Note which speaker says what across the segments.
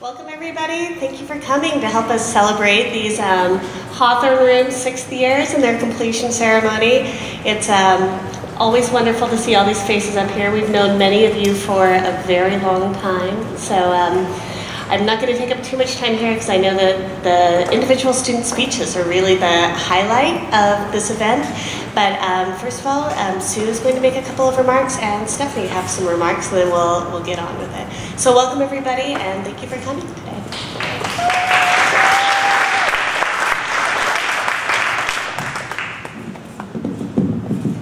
Speaker 1: Welcome everybody. Thank you for coming to help us celebrate these Hawthorne Room's 6th years and their completion ceremony. It's always wonderful to see all these faces up here. We've known many of you for a very long time. So I'm not going to take up too much time here because I know that the individual student speeches are really the highlight of this event. But first of all, Sue is going to make a couple of remarks, and Stephanie have some remarks, and then we'll get on with it. So welcome everybody, and thank you for coming today.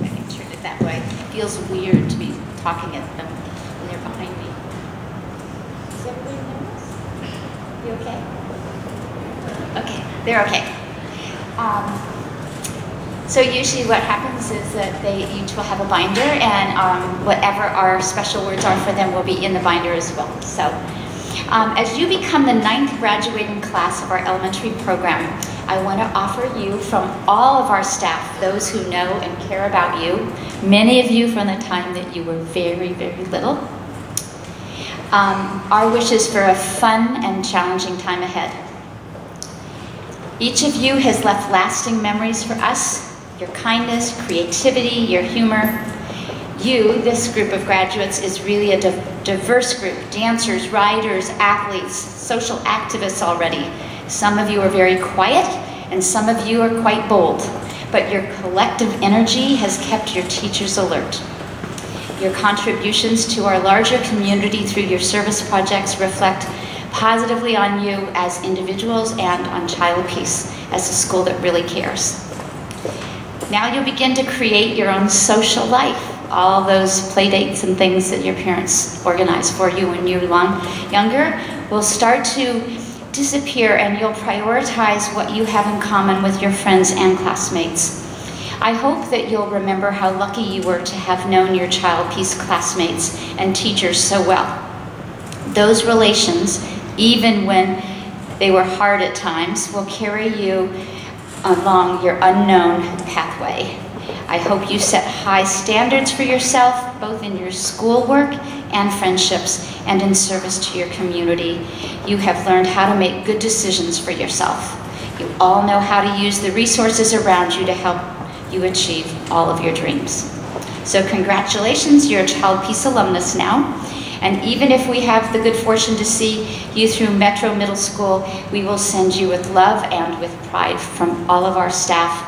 Speaker 2: I can turn it that way. It feels weird to be talking at them when they're behind me. Is everybody nervous? You okay? Okay, they're okay. So usually what happens is that they each will have a binder, and whatever our special words are for them will be in the binder as well. So as you become the 9th graduating class of our elementary program, I want to offer you from all of our staff, those who know and care about you, many of you from the time that you were very, very little, our wishes for a fun and challenging time ahead. Each of you has left lasting memories for us. Your kindness, creativity, your humor. You, this group of graduates, is really a diverse group. Dancers, writers, athletes, social activists already. Some of you are very quiet, and some of you are quite bold. But your collective energy has kept your teachers alert. Your contributions to our larger community through your service projects reflect positively on you as individuals and on Child Peace as a school that really cares. Now you'll begin to create your own social life. All those play dates and things that your parents organized for you when you were younger will start to disappear, and you'll prioritize what you have in common with your friends and classmates. I hope that you'll remember how lucky you were to have known your Child Peace classmates and teachers so well. Those relations, even when they were hard at times, will carry you along your unknown pathway. I hope you set high standards for yourself, both in your schoolwork and friendships, and in service to your community. You have learned how to make good decisions for yourself. You all know how to use the resources around you to help you achieve all of your dreams. So congratulations, you're a Child Peace alumnus now. And even if we have the good fortune to see you through Metro Middle School, we will send you with love and with pride from all of our staff,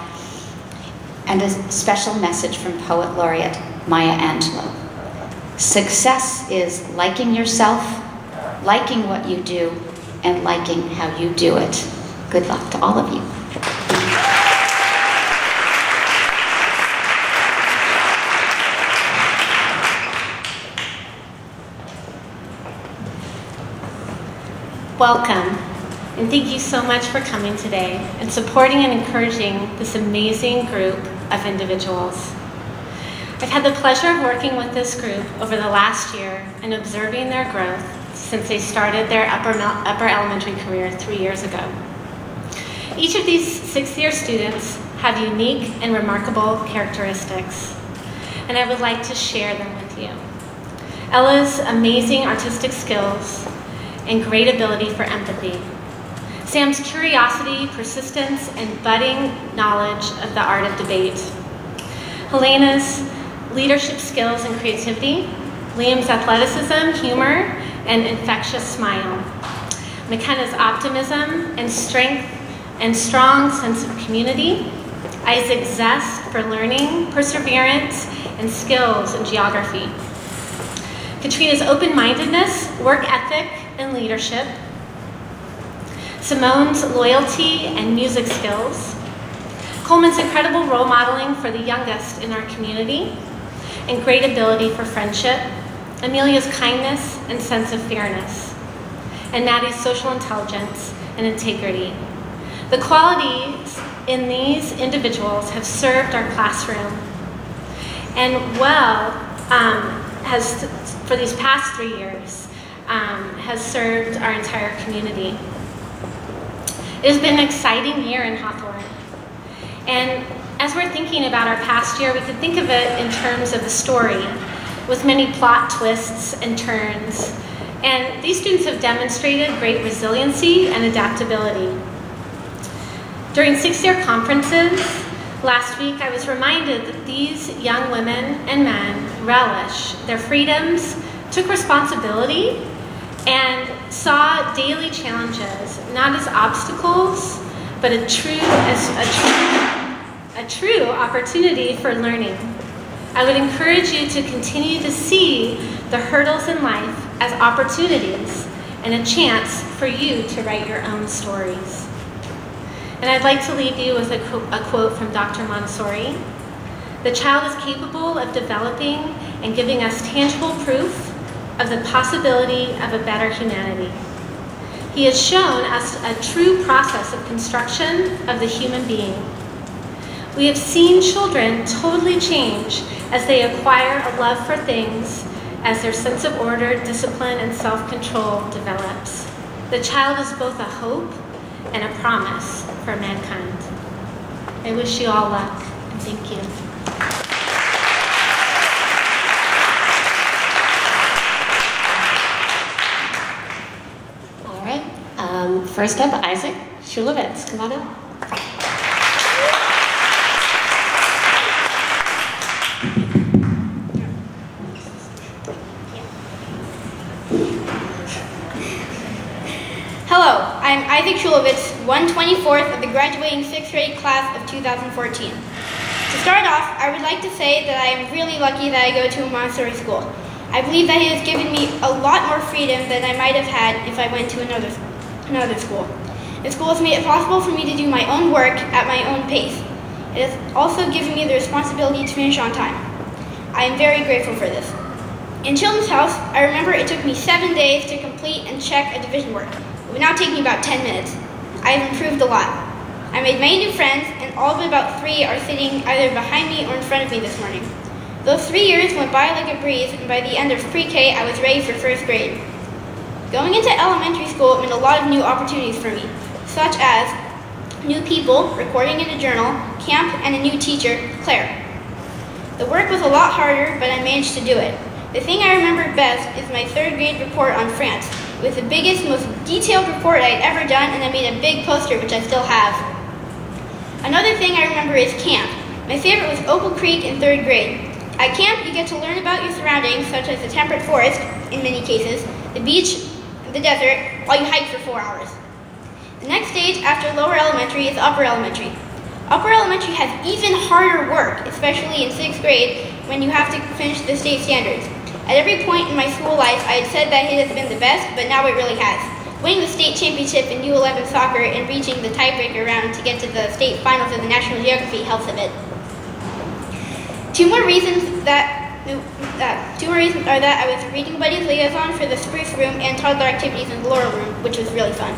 Speaker 2: and a special message from Poet Laureate Maya Angelou. Success is liking yourself, liking what you do, and liking how you do it. Good luck to all of you.
Speaker 1: Welcome, and thank you so much for coming today and supporting and encouraging this amazing group of individuals. I've had the pleasure of working with this group over the last year and observing their growth since they started their upper elementary career 3 years ago. Each of these 6th-year students have unique and remarkable characteristics, and I would like to share them with you. Ella's amazing artistic skills and great ability for empathy. Sam's curiosity, persistence, and budding knowledge of the art of debate. Helena's leadership skills and creativity. Liam's athleticism, humor, and infectious smile. McKenna's optimism and strength and strong sense of community. Isaac's zest for learning, perseverance, and skills in geography. Katrina's open-mindedness, work ethic, and leadership. Simone's loyalty and music skills. Coleman's incredible role modeling for the youngest in our community, and great ability for friendship. Amelia's kindness and sense of fairness. And Maddie's social intelligence and integrity. The qualities in these individuals have served our classroom and for these past 3 years, has served our entire community. It has been an exciting year in Hawthorne. And as we're thinking about our past year, we could think of it in terms of a story with many plot twists and turns And these students have demonstrated great resiliency and adaptability. During 6-year conferences last week, I was reminded that these young women and men relish their freedoms, took responsibility, and saw daily challenges not as obstacles, but a true opportunity for learning. I would encourage you to continue to see the hurdles in life as opportunities and a chance for you to write your own stories. And I'd like to leave you with a quote from Dr. Montessori. The child is capable of developing and giving us tangible proof of the possibility of a better humanity. He has shown us a true process of construction of the human being. We have seen children totally change as they acquire a love for things, as their sense of order, discipline, and self-control develops. The child is both a hope and a promise for mankind. I wish you all luck, and thank you.
Speaker 3: All right, first up, Isaac Shulevitz, come on up.
Speaker 4: Hello, I'm Isaac Shulevitz, 124th of the graduating 6th grade class of 2014. To start off, I would like to say that I am really lucky that I go to a Montessori school. I believe that it has given me a lot more freedom than I might have had if I went to another school. The school has made it possible for me to do my own work at my own pace. It has also given me the responsibility to finish on time. I am very grateful for this. In Children's House, I remember it took me 7 days to complete and check a division work. It would now take me about 10 minutes. I have improved a lot. I made many new friends, and all but about 3 are sitting either behind me or in front of me this morning. Those 3 years went by like a breeze, and by the end of pre-K, I was ready for 1st grade. Going into elementary school meant a lot of new opportunities for me, such as new people, recording in a journal, camp, and a new teacher, Claire. The work was a lot harder, but I managed to do it. The thing I remember best is my 3rd grade report on France. It was the biggest, most detailed report I had ever done, and I made a big poster, which I still have. Another thing I remember is camp. My favorite was Opal Creek in 3rd grade. At camp, you get to learn about your surroundings, such as the temperate forest, in many cases, the beach, the desert, while you hike for 4 hours. The next stage after lower elementary is upper elementary. Upper elementary has even harder work, especially in 6th grade, when you have to finish the state standards. At every point in my school life, I had said that it has been the best, but now it really has. Winning the state championship in U11 soccer and reaching the tiebreaker round to get to the state finals of the National Geography helps a bit. Two more reasons are that I was reading buddies liaison for the Spruce Room and toddler activities in the Laurel Room, which was really fun.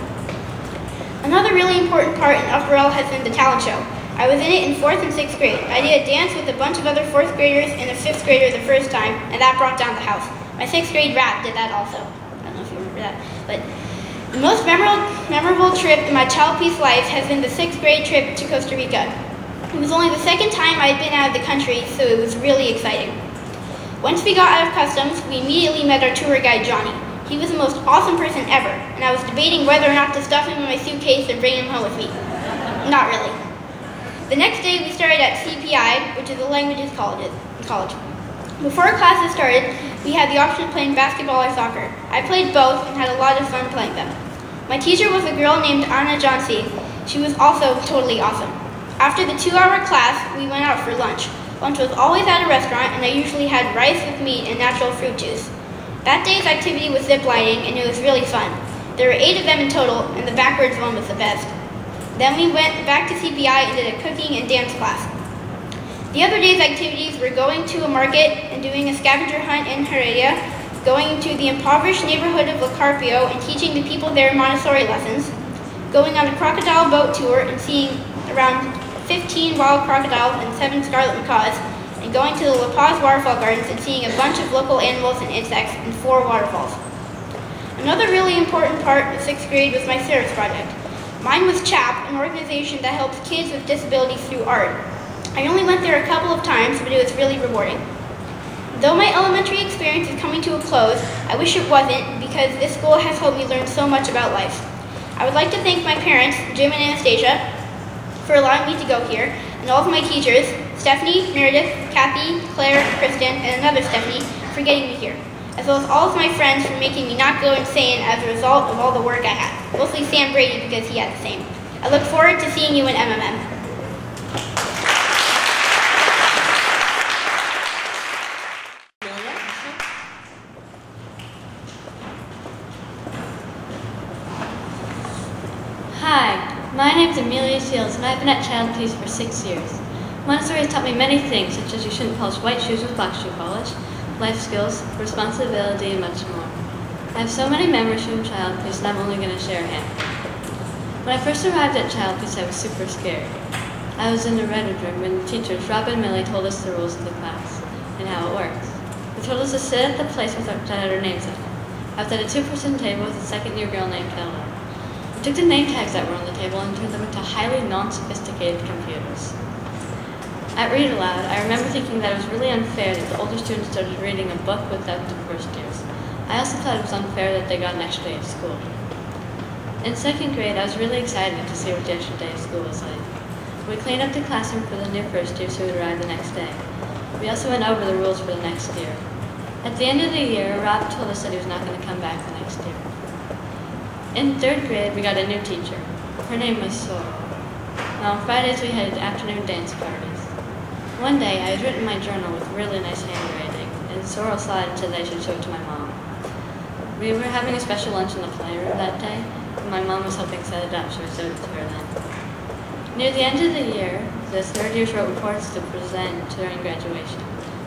Speaker 4: Another really important part in Upper L has been the talent show. I was in it in 4th and 6th grade. I did a dance with a bunch of other 4th graders and a 5th grader the first time, and that brought down the house. My 6th grade rap did that also. I don't know if you remember that. But the most memorable trip in my child peace life has been the 6th grade trip to Costa Rica. It was only the 2nd time I had been out of the country, so it was really exciting. Once we got out of customs, we immediately met our tour guide, Johnny. He was the most awesome person ever, and I was debating whether or not to stuff him in my suitcase and bring him home with me. Not really. The next day, we started at CPI, which is a languages college. Before classes started, we had the option of playing basketball or soccer. I played both and had a lot of fun playing them. My teacher was a girl named Anna Johnsey. She was also totally awesome. After the 2-hour class, we went out for lunch. Lunch was always at a restaurant, and I usually had rice with meat and natural fruit juice. That day's activity was zip lining, and it was really fun. There were 8 of them in total, and the backwards one was the best. Then we went back to CPI and did a cooking and dance class. The other day's activities were going to a market and doing a scavenger hunt in Heredia, going to the impoverished neighborhood of La Carpio and teaching the people there Montessori lessons, going on a crocodile boat tour and seeing around 15 wild crocodiles and 7 scarlet macaws, and going to the La Paz Waterfall Gardens and seeing a bunch of local animals and insects and 4 waterfalls. Another really important part of 6th grade was my service project. Mine was CHAP, an organization that helps kids with disabilities through art. I only went there a couple of times, but it was really rewarding. Though my elementary experience is coming to a close, I wish it wasn't because this school has helped me learn so much about life. I would like to thank my parents, Jim and Anastasia, for allowing me to go here, and all of my teachers, Stephanie, Meredith, Kathy, Claire, Kristen, and another Stephanie, for getting me here, as well as all of my friends for making me not go insane as a result of all the work I had, mostly Sam Brady because he had the same. I look forward to seeing you in MMM.
Speaker 5: Hi, my name is Amelia Seals, and I've been at Child Peace for 6 years. Montessori has taught me many things, such as you shouldn't polish white shoes with black shoe polish, life skills, responsibility, and much more. I have so many memories from Child Peace, and I'm only going to share a handful. When I first arrived at Child Peace, I was super scared. I was in the Reddit room when the teachers, Rob and Millie, told us the rules of the class and how it works. They told us to sit at the place with our names on it. I was at a two-person table with a second-year girl named Ella. We took the name tags that were on the table and turned them into highly non-sophisticated computers. At Read Aloud, I remember thinking that it was really unfair that the older students started reading a book without the first years. I also thought it was unfair that they got an extra day of school. In second grade, I was really excited to see what the extra day of school was like. We cleaned up the classroom for the new first years who would arrive the next day. We also went over the rules for the next year. At the end of the year, Rob told us that he was not going to come back the next year. In third grade, we got a new teacher. Her name was Sorrel. On Fridays, we had afternoon dance parties. One day, I had written my journal with really nice handwriting, and Sorrel saw it and said that I should show it to my mom. We were having a special lunch in the playroom that day, and my mom was helping set it up, so I showed it to her then. Near the end of the year, the third years wrote reports to present during graduation.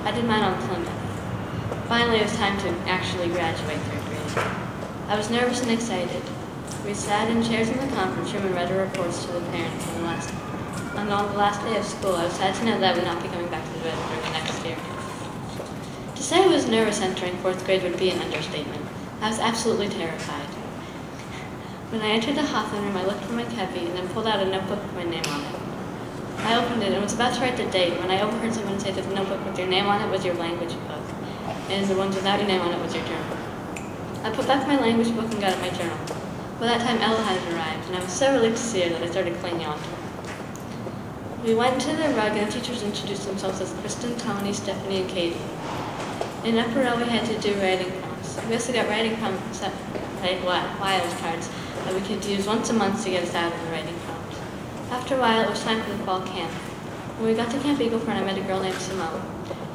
Speaker 5: I did mine on Plymouth. Finally, it was time to actually graduate third grade. I was nervous and excited. We sat in chairs in the conference room and read our reports to the parents on the last day of school. I was sad to know that I would not be coming back to the Reddit room the next year. To say I was nervous entering fourth grade would be an understatement. I was absolutely terrified. When I entered the Hawthorne room, I looked for my copy and then pulled out a notebook with my name on it. I opened it and was about to write the date when I overheard someone say that the notebook with your name on it was your language book, and the ones without your name on it was your journal. I put back my language book and got out my journal. By that time, Ella had arrived, and I was so relieved to see her that I started clinging on to her. We went to the rug, and the teachers introduced themselves as Kristen, Tony, Stephanie, and Katie. In Upper L, we had to do writing prompts. We also got writing prompts, like wild cards, that we could use once a month to get us out of the writing prompt. After a while, it was time for the fall camp. When we got to Camp Eagleford, I met a girl named Simone.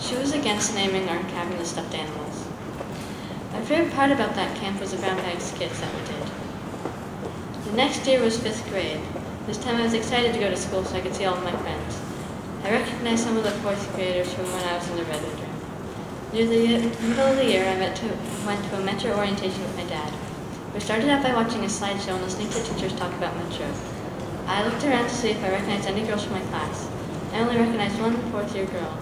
Speaker 5: She was against naming our cabin the stuffed animals. My favorite part about that camp was the brown bag skits that we did. The next year was 5th grade. This time I was excited to go to school so I could see all of my friends. I recognized some of the 4th graders from when I was in the Reddit room. Near the middle of the year, I went to a Metro orientation with my dad. We started out by watching a slideshow and listening to teachers talk about Metro. I looked around to see if I recognized any girls from my class. I only recognized one 4th-year girl.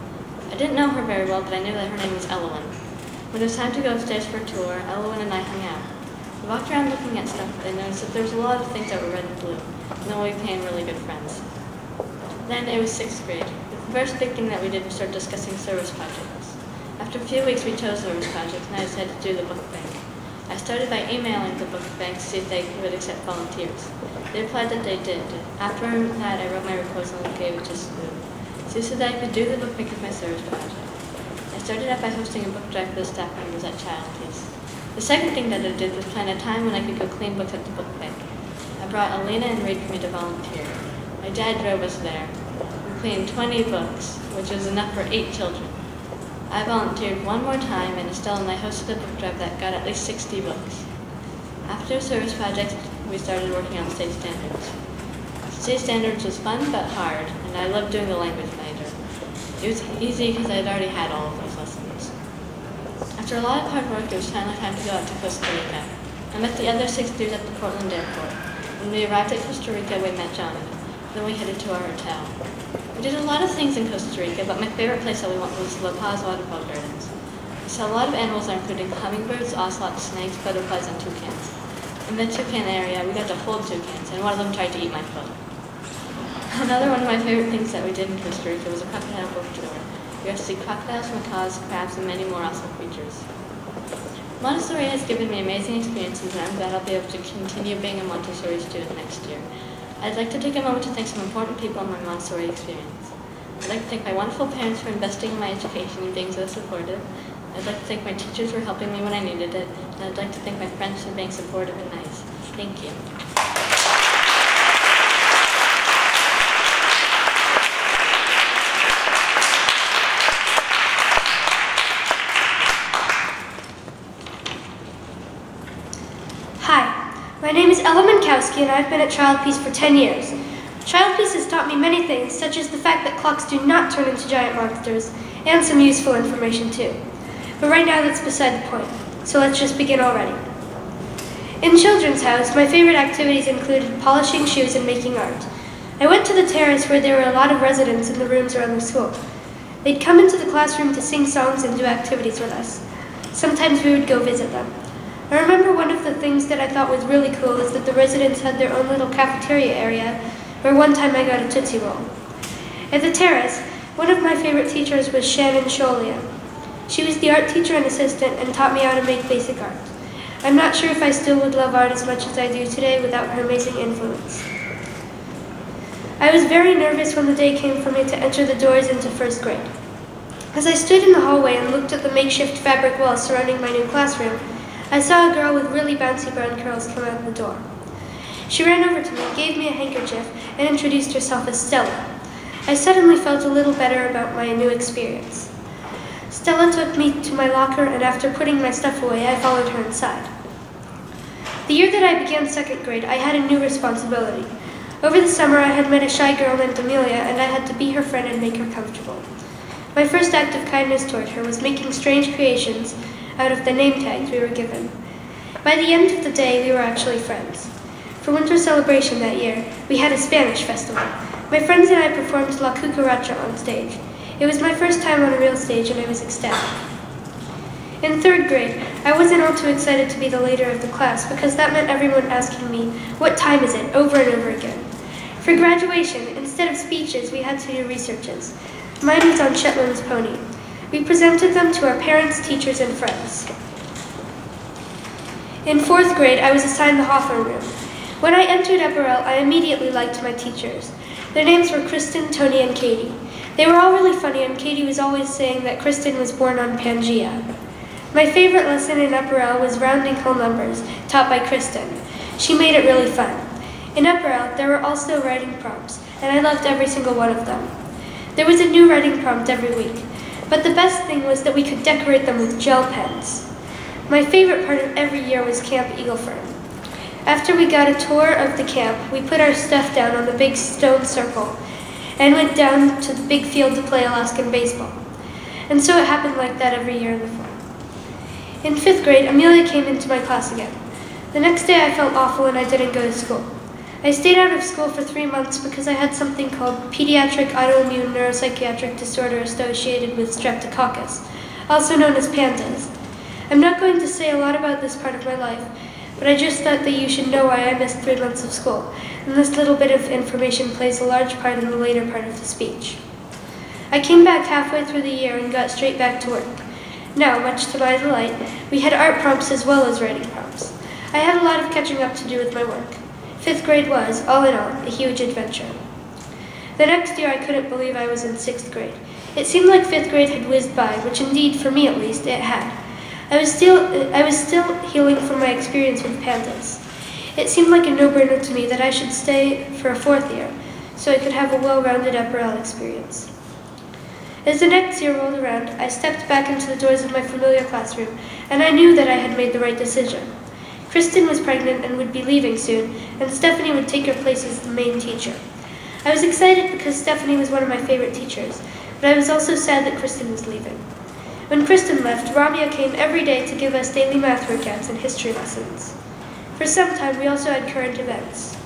Speaker 5: I didn't know her very well, but I knew that her name was Elowen. When it was time to go upstairs for a tour, Elowen and I hung out. We walked around looking at stuff, but I noticed that there was a lot of things that were red and blue, and then we became really good friends. Then it was 6th grade. The first big thing that we did was start discussing service projects. After a few weeks, we chose service projects, and I decided to do the book bank. I started by emailing the book bank to see if they would accept volunteers. They replied that they did. After that, I wrote my proposal and gave it to Sue. Sue said that I could do the book bank with my service project. I started out by hosting a book drive for the staff members at Child Peace. The second thing that I did was plan a time when I could go clean books at the book bank. I brought Alina and Reed for me to volunteer. My dad drove us there. We cleaned 20 books, which was enough for 8 children. I volunteered one more time, and Estelle and I hosted a book drive that got at least 60 books. After a service project, we started working on state standards. State standards was fun but hard, and I loved doing the language major. It was easy because I had already had all of those lessons. After a lot of hard work, it was finally time to go out to Costa Rica. I met the other 6th graders at the Portland airport. When we arrived at Costa Rica, we met Johnny. Then we headed to our hotel. We did a lot of things in Costa Rica, but my favorite place that we went was La Paz Waterfall Gardens. We saw a lot of animals there, including hummingbirds, ocelots, snakes, butterflies, and toucans. In the toucan area, we got to hold toucans, and one of them tried to eat my foot. Another one of my favorite things that we did in Costa Rica was a crocodile book tour. You'll see crocodiles, macaws, crabs, and many more awesome creatures. Montessori has given me amazing experiences, and I'm glad I'll be able to continue being a Montessori student next year. I'd like to take a moment to thank some important people in my Montessori experience. I'd like to thank my wonderful parents for investing in my education and being so supportive. I'd like to thank my teachers for helping me when I needed it, and I'd like to thank my friends for being supportive and nice. Thank you.
Speaker 6: Hi, my name is Ella Minkowski and I've been at Child Peace for 10 years. Child Peace has taught me many things, such as the fact that clocks do not turn into giant monsters, and some useful information too. But right now that's beside the point, so let's just begin already. In Children's House, my favorite activities included polishing shoes and making art. I went to the terrace where there were a lot of residents in the rooms around the school. They'd come into the classroom to sing songs and do activities with us. Sometimes we would go visit them. I remember one of the things that I thought was really cool is that the residents had their own little cafeteria area where one time I got a Tootsie Roll. At the terrace, one of my favorite teachers was Shannon Sholia. She was the art teacher and assistant and taught me how to make basic art. I'm not sure if I still would love art as much as I do today without her amazing influence. I was very nervous when the day came for me to enter the doors into first grade. As I stood in the hallway and looked at the makeshift fabric walls surrounding my new classroom, I saw a girl with really bouncy brown curls come out the door. She ran over to me, gave me a handkerchief, and introduced herself as Stella. I suddenly felt a little better about my new experience. Stella took me to my locker, and after putting my stuff away, I followed her inside. The year that I began second grade, I had a new responsibility. Over the summer, I had met a shy girl named Amelia, and I had to be her friend and make her comfortable. My first act of kindness toward her was making strange creations out of the name tags we were given. By the end of the day, we were actually friends. For winter celebration that year, we had a Spanish festival. My friends and I performed La Cucaracha on stage. It was my first time on a real stage and I was ecstatic. In third grade, I wasn't all too excited to be the leader of the class because that meant everyone asking me, "What time is it?" over and over again. For graduation, instead of speeches, we had to do researches. Mine was on Shetland's pony. We presented them to our parents, teachers, and friends. In fourth grade, I was assigned the Hawthorne room. When I entered Epperell, I immediately liked my teachers. Their names were Kristen, Tony, and Katie. They were all really funny, and Katie was always saying that Kristen was born on Pangea. My favorite lesson in Epperell was rounding whole numbers, taught by Kristen. She made it really fun. In Epperell, there were also writing prompts, and I loved every single one of them. There was a new writing prompt every week, but the best thing was that we could decorate them with gel pens. My favorite part of every year was Camp Eaglefern. After we got a tour of the camp, we put our stuff down on the big stone circle and went down to the big field to play Alaskan baseball. And so it happened like that every year in the fall. In fifth grade, Amelia came into my class again. The next day I felt awful and I didn't go to school. I stayed out of school for 3 months because I had something called pediatric autoimmune neuropsychiatric disorder associated with streptococcus, also known as PANDAS. I'm not going to say a lot about this part of my life, but I just thought that you should know why I missed 3 months of school, and this little bit of information plays a large part in the later part of the speech. I came back halfway through the year and got straight back to work. Now, much to my delight, we had art prompts as well as writing prompts. I had a lot of catching up to do with my work. 5th grade was, all in all, a huge adventure. The next year I couldn't believe I was in 6th grade. It seemed like 5th grade had whizzed by, which indeed, for me at least, it had. I was still healing from my experience with PANDAS. It seemed like a no-brainer to me that I should stay for a 4th year, so I could have a well-rounded Epperell experience. As the next year rolled around, I stepped back into the doors of my familiar classroom, and I knew that I had made the right decision. Kristen was pregnant and would be leaving soon, and Stephanie would take her place as the main teacher. I was excited because Stephanie was one of my favorite teachers, but I was also sad that Kristen was leaving. When Kristen left, Ramya came every day to give us daily math workouts and history lessons. For some time, we also had current events.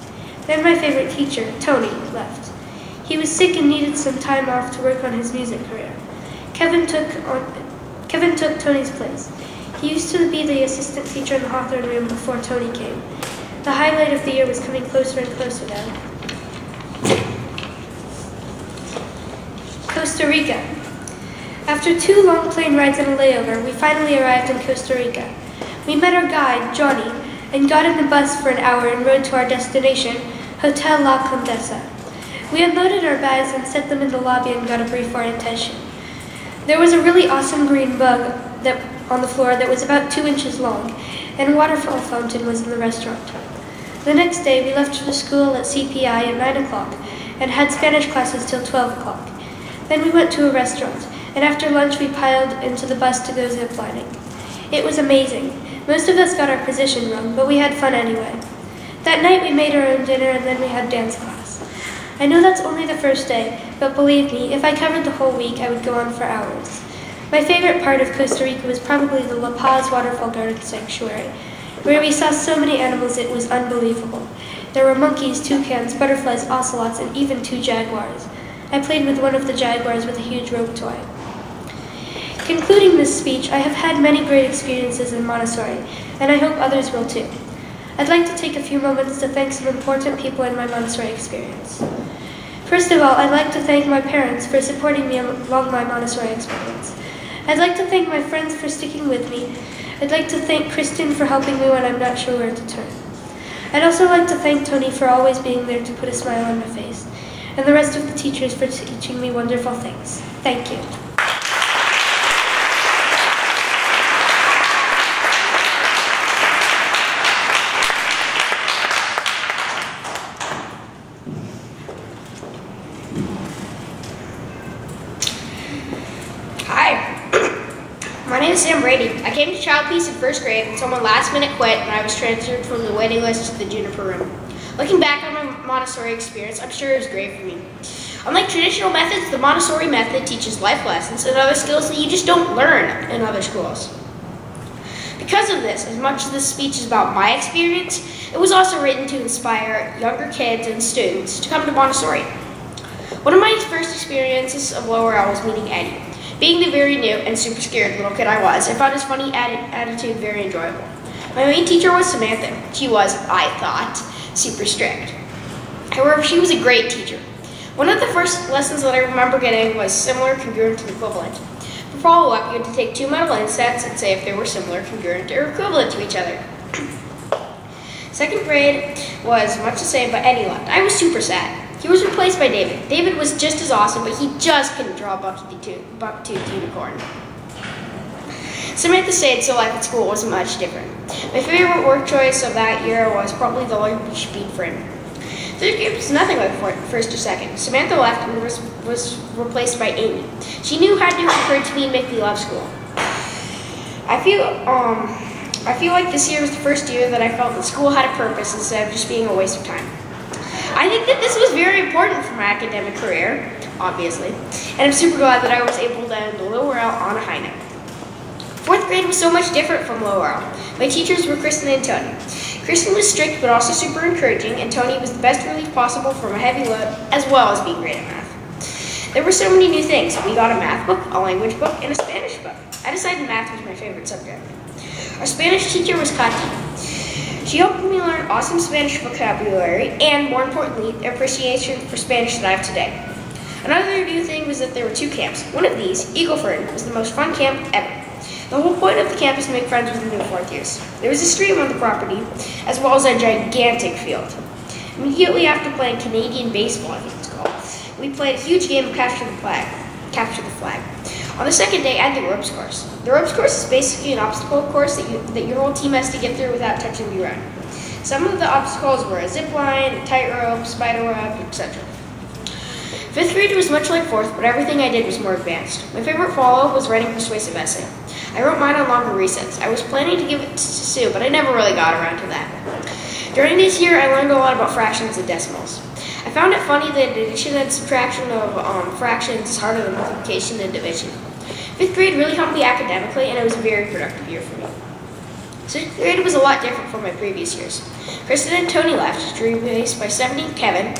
Speaker 6: Then my favorite teacher, Tony, left. He was sick and needed some time off to work on his music career. Kevin took Tony's place. He used to be the assistant teacher in the Hawthorne room before Tony came. The highlight of the year was coming closer and closer now. Costa Rica. After 2 long plane rides and a layover, we finally arrived in Costa Rica. We met our guide, Johnny, and got in the bus for an hour and rode to our destination, Hotel La Condesa. We unloaded our bags and set them in the lobby and got a brief orientation. There was a really awesome green bug on the floor that was about 2 inches long, and a waterfall fountain was in the restaurant. The next day, we left for school at CPI at 9 o'clock and had Spanish classes till 12 o'clock. Then we went to a restaurant, and after lunch we piled into the bus to go ziplining. It was amazing. Most of us got our position wrong, but we had fun anyway. That night we made our own dinner and then we had dance class. I know that's only the first day, but believe me, if I covered the whole week, I would go on for hours. My favorite part of Costa Rica was probably the La Paz Waterfall Garden Sanctuary, where we saw so many animals it was unbelievable. There were monkeys, toucans, butterflies, ocelots, and even 2 jaguars. I played with one of the jaguars with a huge rope toy. Concluding this speech, I have had many great experiences in Montessori, and I hope others will too. I'd like to take a few moments to thank some important people in my Montessori experience. First of all, I'd like to thank my parents for supporting me along my Montessori experience. I'd like to thank my friends for sticking with me. I'd like to thank Kristen for helping me when I'm not sure where to turn. I'd also like to thank Tony for always being there to put a smile on my face, and the rest of the teachers for teaching me wonderful things. Thank you.
Speaker 7: My name is Sam Brady. I came to Child Peace in 1st grade when someone last minute quit and I was transferred from the waiting list to the Juniper room. Looking back on my Montessori experience, I'm sure it was great for me. Unlike traditional methods, the Montessori method teaches life lessons and other skills that you just don't learn in other schools. Because of this, as much as this speech is about my experience, it was also written to inspire younger kids and students to come to Montessori. One of my first experiences of Lower L was meeting Eddie. Being the very new and super scared little kid I was, I found his funny attitude very enjoyable. My main teacher was Samantha. She was, I thought, super strict. However, she was a great teacher. One of the first lessons that I remember getting was similar, congruent, and equivalent. For follow-up, you had to take 2 mental insets and say if they were similar, congruent, or equivalent to each other. 2nd grade was much the same, but Eddie left. I was super sad. He was replaced by David. David was just as awesome, but he just couldn't draw a buck-toothed unicorn. Samantha stayed, so life at school wasn't much different. My favorite work choice of that year was probably the large speed frame. 3rd grade was nothing like 1st or 2nd. Samantha left and was replaced by Amy. She knew how to refer to me and make me love school. I feel like this year was the first year that I felt that school had a purpose instead of just being a waste of time. I think that this was very important for my academic career, obviously, and I'm super glad that I was able to end Lower L on a high note. 4th grade was so much different from Lower L. My teachers were Kristen and Tony. Kristen was strict but also super encouraging, and Tony was the best relief possible from a heavy load, as well as being great at math. There were so many new things. We got a math book, a language book, and a Spanish book. I decided math was my favorite subject. Our Spanish teacher was Katy. She helped me learn awesome Spanish vocabulary and, more importantly, the appreciation for Spanish that I have today. Another new thing was that there were 2 camps. One of these, Eagleford, was the most fun camp ever. The whole point of the camp is to make friends with the new 4th years. There was a stream on the property, as well as a gigantic field. Immediately after playing Canadian baseball, I think it's called, we played a huge game of capture the flag. On the 2nd day, I had the ropes course. The ropes course is basically an obstacle course that your whole team has to get through without touching the ground. Some of the obstacles were a zip line, a tightrope, spider web, etc. 5th grade was much like 4th, but everything I did was more advanced. My favorite follow-up was writing a persuasive essay. I wrote mine on longer recess. I was planning to give it to Sue, but I never really got around to that. During this year, I learned a lot about fractions and decimals. I found it funny that addition and subtraction of fractions is harder than multiplication and division. 5th grade really helped me academically, and it was a very productive year for me. 6th grade was a lot different from my previous years. Kristen and Tony left, replaced by 17 Kevin,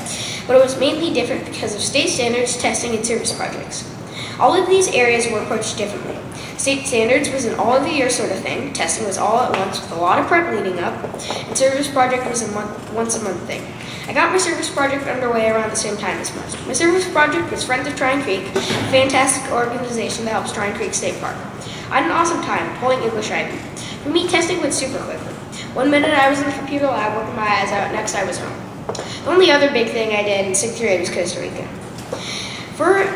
Speaker 7: but it was mainly different because of state standards, testing, and service projects. All of these areas were approached differently. State standards was an all-of-the-year sort of thing, testing was all at once with a lot of prep leading up, and service project was a once-a-month thing. I got my service project underway around the same time as most. My service project was Friends of Trine Creek, a fantastic organization that helps Trine Creek State Park. I had an awesome time pulling English IB. For me, testing went super quickly. 1 minute I was in the computer lab working my eyes out, next I was home. The only other big thing I did in 6th grade was Costa Rica.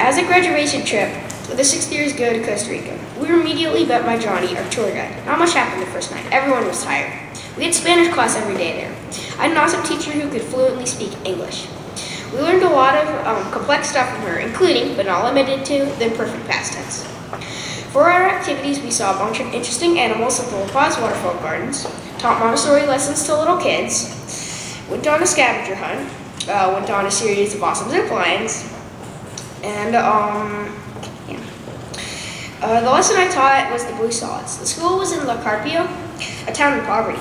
Speaker 7: As a graduation trip, the 6th years go to Costa Rica. We were immediately met by Johnny, our tour guide. Not much happened the first night. Everyone was tired. We had Spanish class every day there. I had an awesome teacher who could fluently speak English. We learned a lot of complex stuff from her, including, but not limited to, the imperfect past tense. For our activities, we saw a bunch of interesting animals at the La Paz Waterfall Gardens, taught Montessori lessons to little kids, went on a scavenger hunt, went on a series of awesome zip lines, and the lesson I taught was the blue solids. The school was in La Carpio, a town in poverty.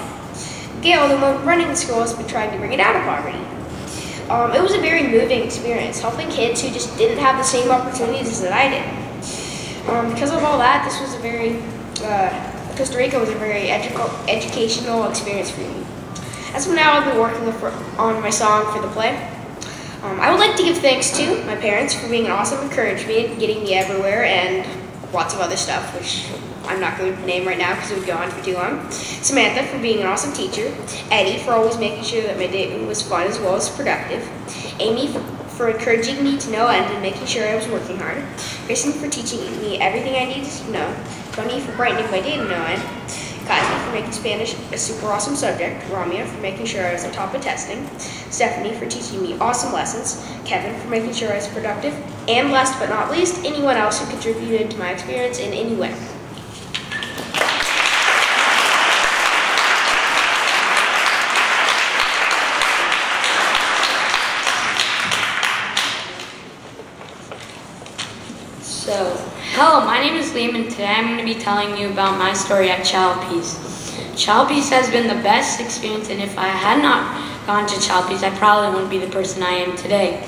Speaker 7: Gail, the one running the school, has been trying to bring it out of poverty. It was a very moving experience, helping kids who just didn't have the same opportunities that I did. Because of all that, this was a very, Costa Rica was a very educational experience for me. As of now, I've been working on my song for the play. I would like to give thanks to my parents for being an awesome encouragement, getting me everywhere, and lots of other stuff, which I'm not going to name right now because it would go on for too long. Samantha for being an awesome teacher. Eddie for always making sure that my day was fun as well as productive. Amy for encouraging me to no end and making sure I was working hard. Kristen for teaching me everything I needed to know. Tony for brightening my day to no end. Kazi for making Spanish a super awesome subject. Ramya for making sure I was on top of testing. Stephanie for teaching me awesome lessons. Kevin for making sure I was productive. And last but not least, anyone else who contributed to my experience in any way.
Speaker 8: So, hello, my name is Liam, and today I'm going to be telling you about my story at Child Peace. Child Peace has been the best experience, and if I had not gone to Child Peace, I probably wouldn't be the person I am today.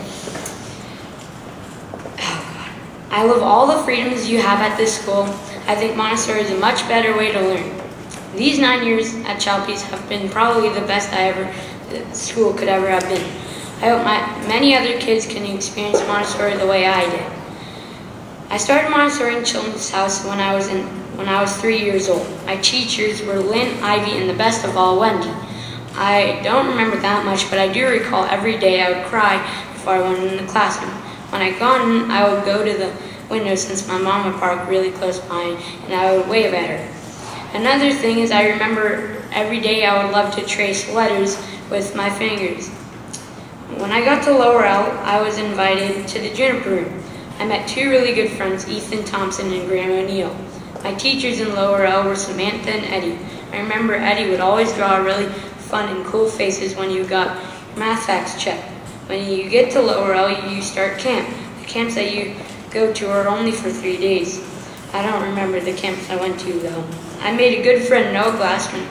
Speaker 8: I love all the freedoms you have at this school. I think Montessori is a much better way to learn. These 9 years at Child Peace have been probably the best school could ever have been. I hope many other kids can experience Montessori the way I did. I started Montessori in Children's House when I was 3 years old. My teachers were Lynn, Ivy, and the best of all, Wendy. I don't remember that much, but I do recall every day I would cry before I went in the classroom. When I got in, I would go to the window since my mom would park really close by, and I would wave at her. Another thing is I remember every day I would love to trace letters with my fingers. When I got to Lower L, I was invited to the Juniper Room. I met 2 really good friends, Ethan Thompson and Graham O'Neill. My teachers in Lower L were Samantha and Eddie. I remember Eddie would always draw really fun and cool faces when you got your math facts checked. When you get to Lower L, you start camp. The camps that you go to are only for 3 days. I don't remember the camps I went to though. I made a good friend, Noah Glassman.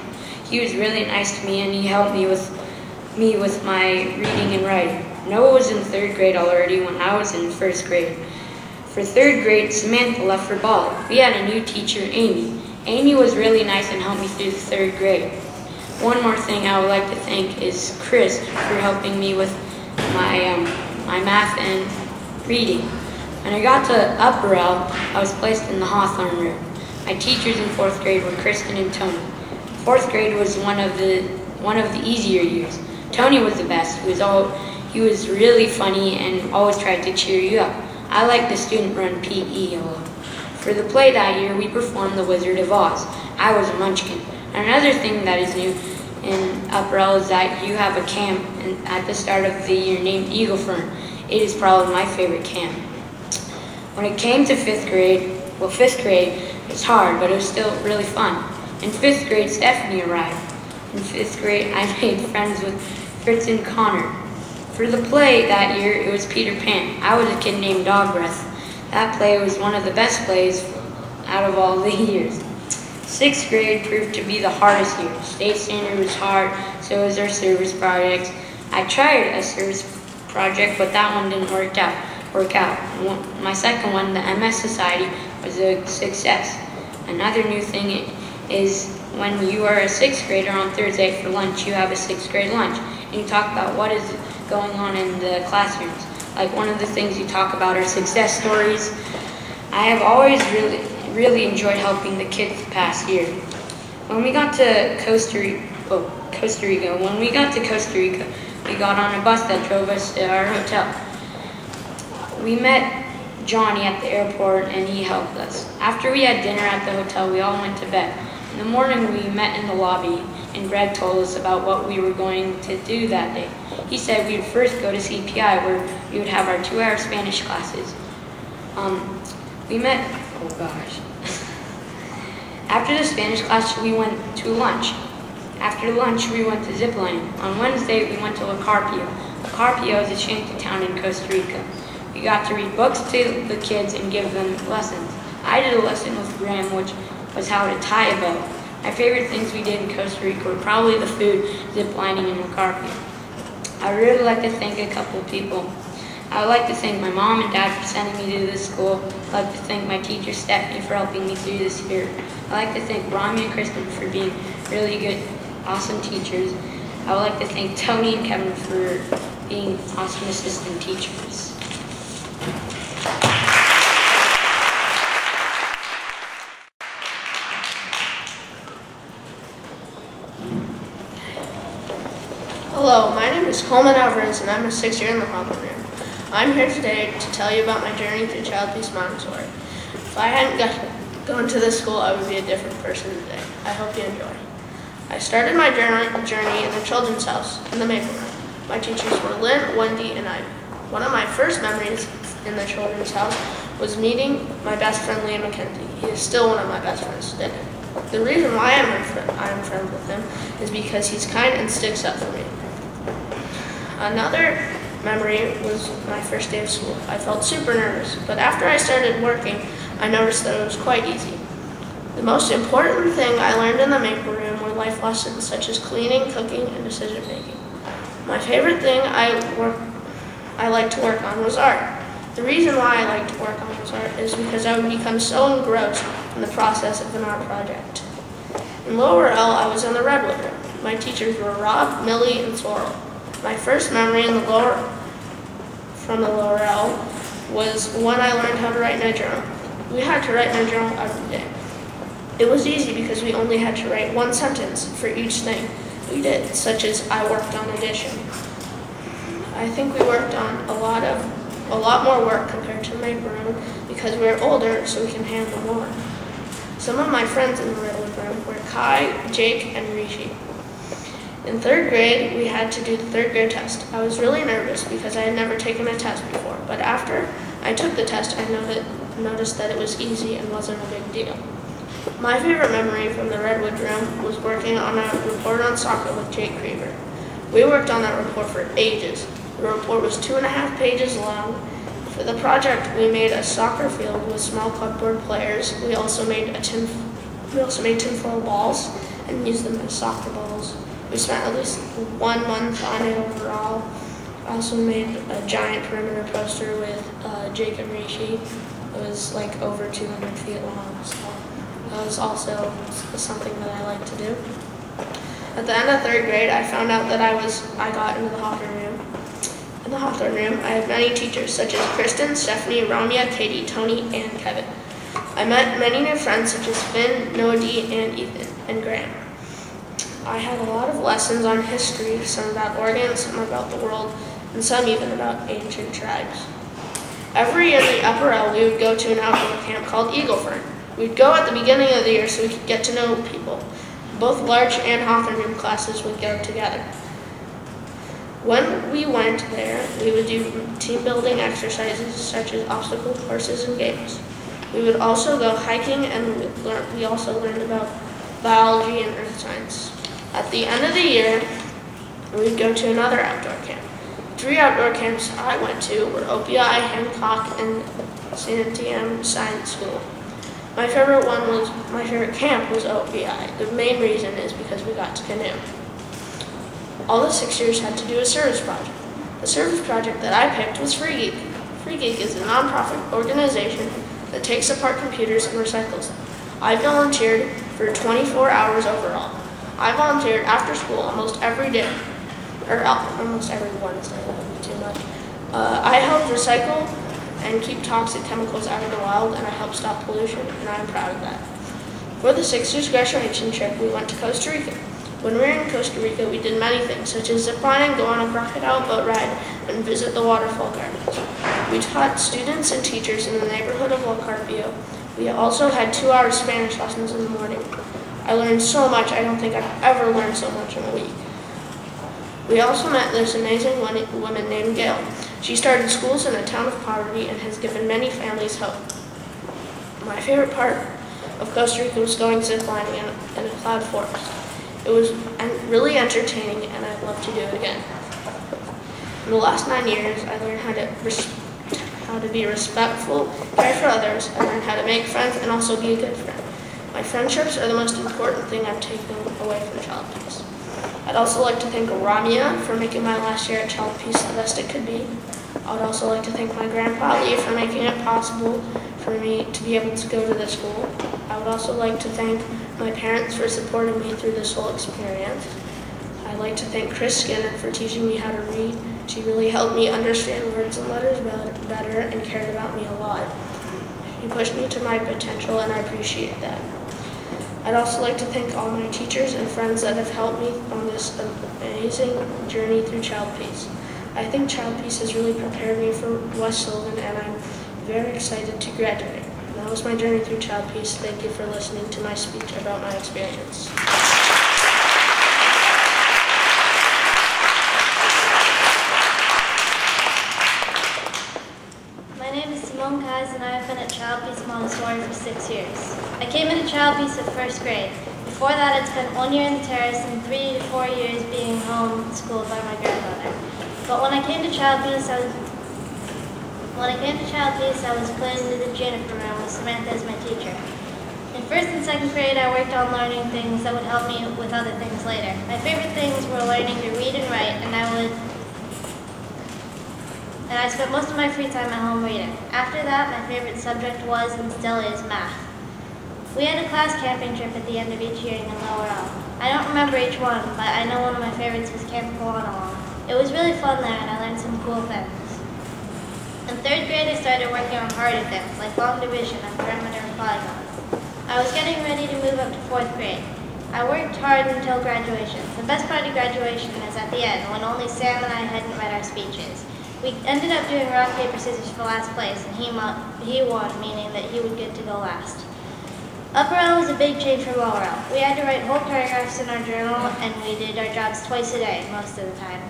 Speaker 8: He was really nice to me and he helped me with my reading and writing. Noah was in 3rd grade already when I was in 1st grade. For 3rd grade, Samantha left for Bali. We had a new teacher, Amy. Amy was really nice and helped me through the 3rd grade. One more thing I would like to thank is Chris for helping me with my math and reading. When I got to Upper L, I was placed in the Hawthorne room. My teachers in 4th grade were Kristen and Tony. 4th grade was one of the easier years. Tony was the best. He was really funny and always tried to cheer you up. I liked the student-run PE a lot. For the play that year, we performed The Wizard of Oz. I was a munchkin. Another thing that is new in Upper L is that you have a camp at the start of the year named Eagle Fern. It is probably my favorite camp. When it came to 5th grade, well, 5th grade was hard, but it was still really fun. In 5th grade, Stephanie arrived. In 5th grade, I made friends with Fritz and Connor. For the play that year, it was Peter Pan. I was a kid named Dog Breath. That play was one of the best plays out of all the years. 6th grade proved to be the hardest year. State standard was hard, so was our service project. I tried a service project, but that one didn't work out. My second one, the MS Society, was a success. Another new thing is when you are a 6th grader on Thursday for lunch, you have a 6th grade lunch. And you talk about what is going on in the classrooms. Like one of the things you talk about are success stories. I have always really enjoyed helping the kids the past year. When we got to Costa Rica, we got on a bus that drove us to our hotel. We met Johnny at the airport and he helped us. After we had dinner at the hotel, we all went to bed. In the morning, we met in the lobby and Greg told us about what we were going to do that day. He said we would first go to CPI where we would have our 2-hour Spanish classes. After the Spanish class, we went to lunch. After lunch, we went to ziplining. On Wednesday, we went to La Carpio. La Carpio is a shanty town in Costa Rica. We got to read books to the kids and give them lessons. I did a lesson with Graham, which was how to tie a bow. My favorite things we did in Costa Rica were probably the food, ziplining, and La Carpio. I would really like to thank a couple people. I would like to thank my mom and dad for sending me to this school. I'd like to thank my teacher, Stephanie, for helping me through this year. I'd like to thank Rami and Kristen for being really good, awesome teachers. I would like to thank Tony and Kevin for being awesome assistant teachers.
Speaker 9: Hello, my name is Coleman Alvarez and I'm a 6th year in the Hawthorne room. I'm here today to tell you about my journey through Child Peace Montessori. If I hadn't gone to this school, I would be a different person today. I hope you enjoy. I started my journey in the children's house in the Maple Room. My teachers were Lynn, Wendy, and I. One of my first memories in the children's house was meeting my best friend, Liam McKenzie. He is still one of my best friends today. The reason why I'm friends with him is because he's kind and sticks up for me. Another memory was my first day of school. I felt super nervous, but after I started working, I noticed that it was quite easy. The most important thing I learned in the Maple Room were life lessons such as cleaning, cooking, and decision making. My favorite thing I liked to work on was art. The reason why I liked to work on this art is because I would become so engrossed in the process of an art project. In Lower L, I was in the Redwood Room. My teachers were Rob, Millie, and Sorrel. My first memory from the Lower L was when I learned how to write in a journal. We had to write in a journal every day. It was easy because we only had to write one sentence for each thing we did, such as I worked on addition. I think we worked on a lot more work compared to the Maple Room because we're older, so we can handle more. Some of my friends in the Redwood Room were Kai, Jake, and Rishi. In 3rd grade, we had to do the 3rd grade test. I was really nervous because I had never taken a test before, but after I took the test, I noticed that it was easy and wasn't a big deal. My favorite memory from the Redwood Room was working on a report on soccer with Jake Creever. We worked on that report for ages. The report was 2.5 pages long. For the project, we made a soccer field with small cupboard players. We also made tinfoil balls and used them as soccer balls. We spent at least 1 month on it overall. I also made a giant perimeter poster with Jake and Rishi. It was like over 200 feet long, so that was also something that I like to do. At the end of 3rd grade, I found out that I got into the Hawthorne room. In the Hawthorne room, I had many teachers such as Kristen, Stephanie, Ramya, Katie, Tony, and Kevin. I met many new friends such as Finn, Noah D, and Ethan, and Graham. I had a lot of lessons on history, some about Oregon, some about the world, and some even about ancient tribes. Every year in the Upper L, we would go to an outdoor camp called Eagle Fern. We'd go at the beginning of the year so we could get to know people. Both Larch and Hawthorne room classes would go together. When we went there, we would do team building exercises such as obstacle courses and games. We would also go hiking and we also learned about biology and earth science. At the end of the year, we'd go to another outdoor camp. 3 outdoor camps I went to were OPI, Hancock, and Santiam Science School. My favorite camp was OPI. The main reason is because we got to canoe. All the 6-years had to do a service project. The service project that I picked was Free Geek. Free Geek is a nonprofit organization that takes apart computers and recycles them. I volunteered for 24 hours overall. I volunteered after school almost every day, or almost every Wednesday. much. I help recycle and keep toxic chemicals out of the wild, and I help stop pollution, and I'm proud of that. For the 6th graduation trip, we went to Costa Rica. When we were in Costa Rica, we did many things, such as zip lining, go on a crocodile boat ride, and visit the waterfall gardens. We taught students and teachers in the neighborhood of El Carpio. We also had 2 hours Spanish lessons in the morning. I learned so much. I don't think I've ever learned so much in a week. We also met this amazing woman named Gail. She started schools in a town of poverty and has given many families hope. My favorite part of Costa Rica was going ziplining in a cloud forest. It was really entertaining, and I'd love to do it again. In the last 9 years, I learned how to be respectful, care for others. I learned how to make friends and also be a good friend. My friendships are the most important thing I've taken away from Child Peace. I'd also like to thank Ramya for making my last year at Child Peace the best it could be. I'd also like to thank my grandpa Lee for making it possible for me to be able to go to this school. I would also like to thank my parents for supporting me through this whole experience. I'd like to thank Chris Skinner for teaching me how to read. She really helped me understand words and letters better and cared about me a lot. She pushed me to my potential, and I appreciate that. I'd also like to thank all my teachers and friends that have helped me on this amazing journey through Child Peace. I think Child Peace has really prepared me for West Sullivan, and I'm very excited to graduate. That was my journey through Child Peace. Thank you for listening to my speech about my experience.
Speaker 10: My name is Simone Kais, and I have been at Child Peace Montessori for 6 years. I came into Child Peace at 1st grade. Before that, I'd spent 1 year in the terrace and 3 to 4 years being homeschooled by my grandmother. But when I came to Child Peace, I was put into the Juniper room with Samantha as my teacher. In 1st and 2nd grade, I worked on learning things that would help me with other things later. My favorite things were learning to read and write, and I spent most of my free time at home reading. After that, my favorite subject was and still is math. We had a class camping trip at the end of each year in Lower Elm. I don't remember each one, but I know one of my favorites was Camp Kawanalong. It was really fun there, and I learned some cool things. In 3rd grade, I started working on harder things, like long division and perimeter and polygons. I was getting ready to move up to 4th grade. I worked hard until graduation. The best part of graduation is at the end, when only Sam and I hadn't read our speeches. We ended up doing rock, paper, scissors for last place, and he won, meaning that he would get to go last. Upper L was a big change from Lower L. We had to write whole paragraphs in our journal, and we did our jobs twice a day, most of the time.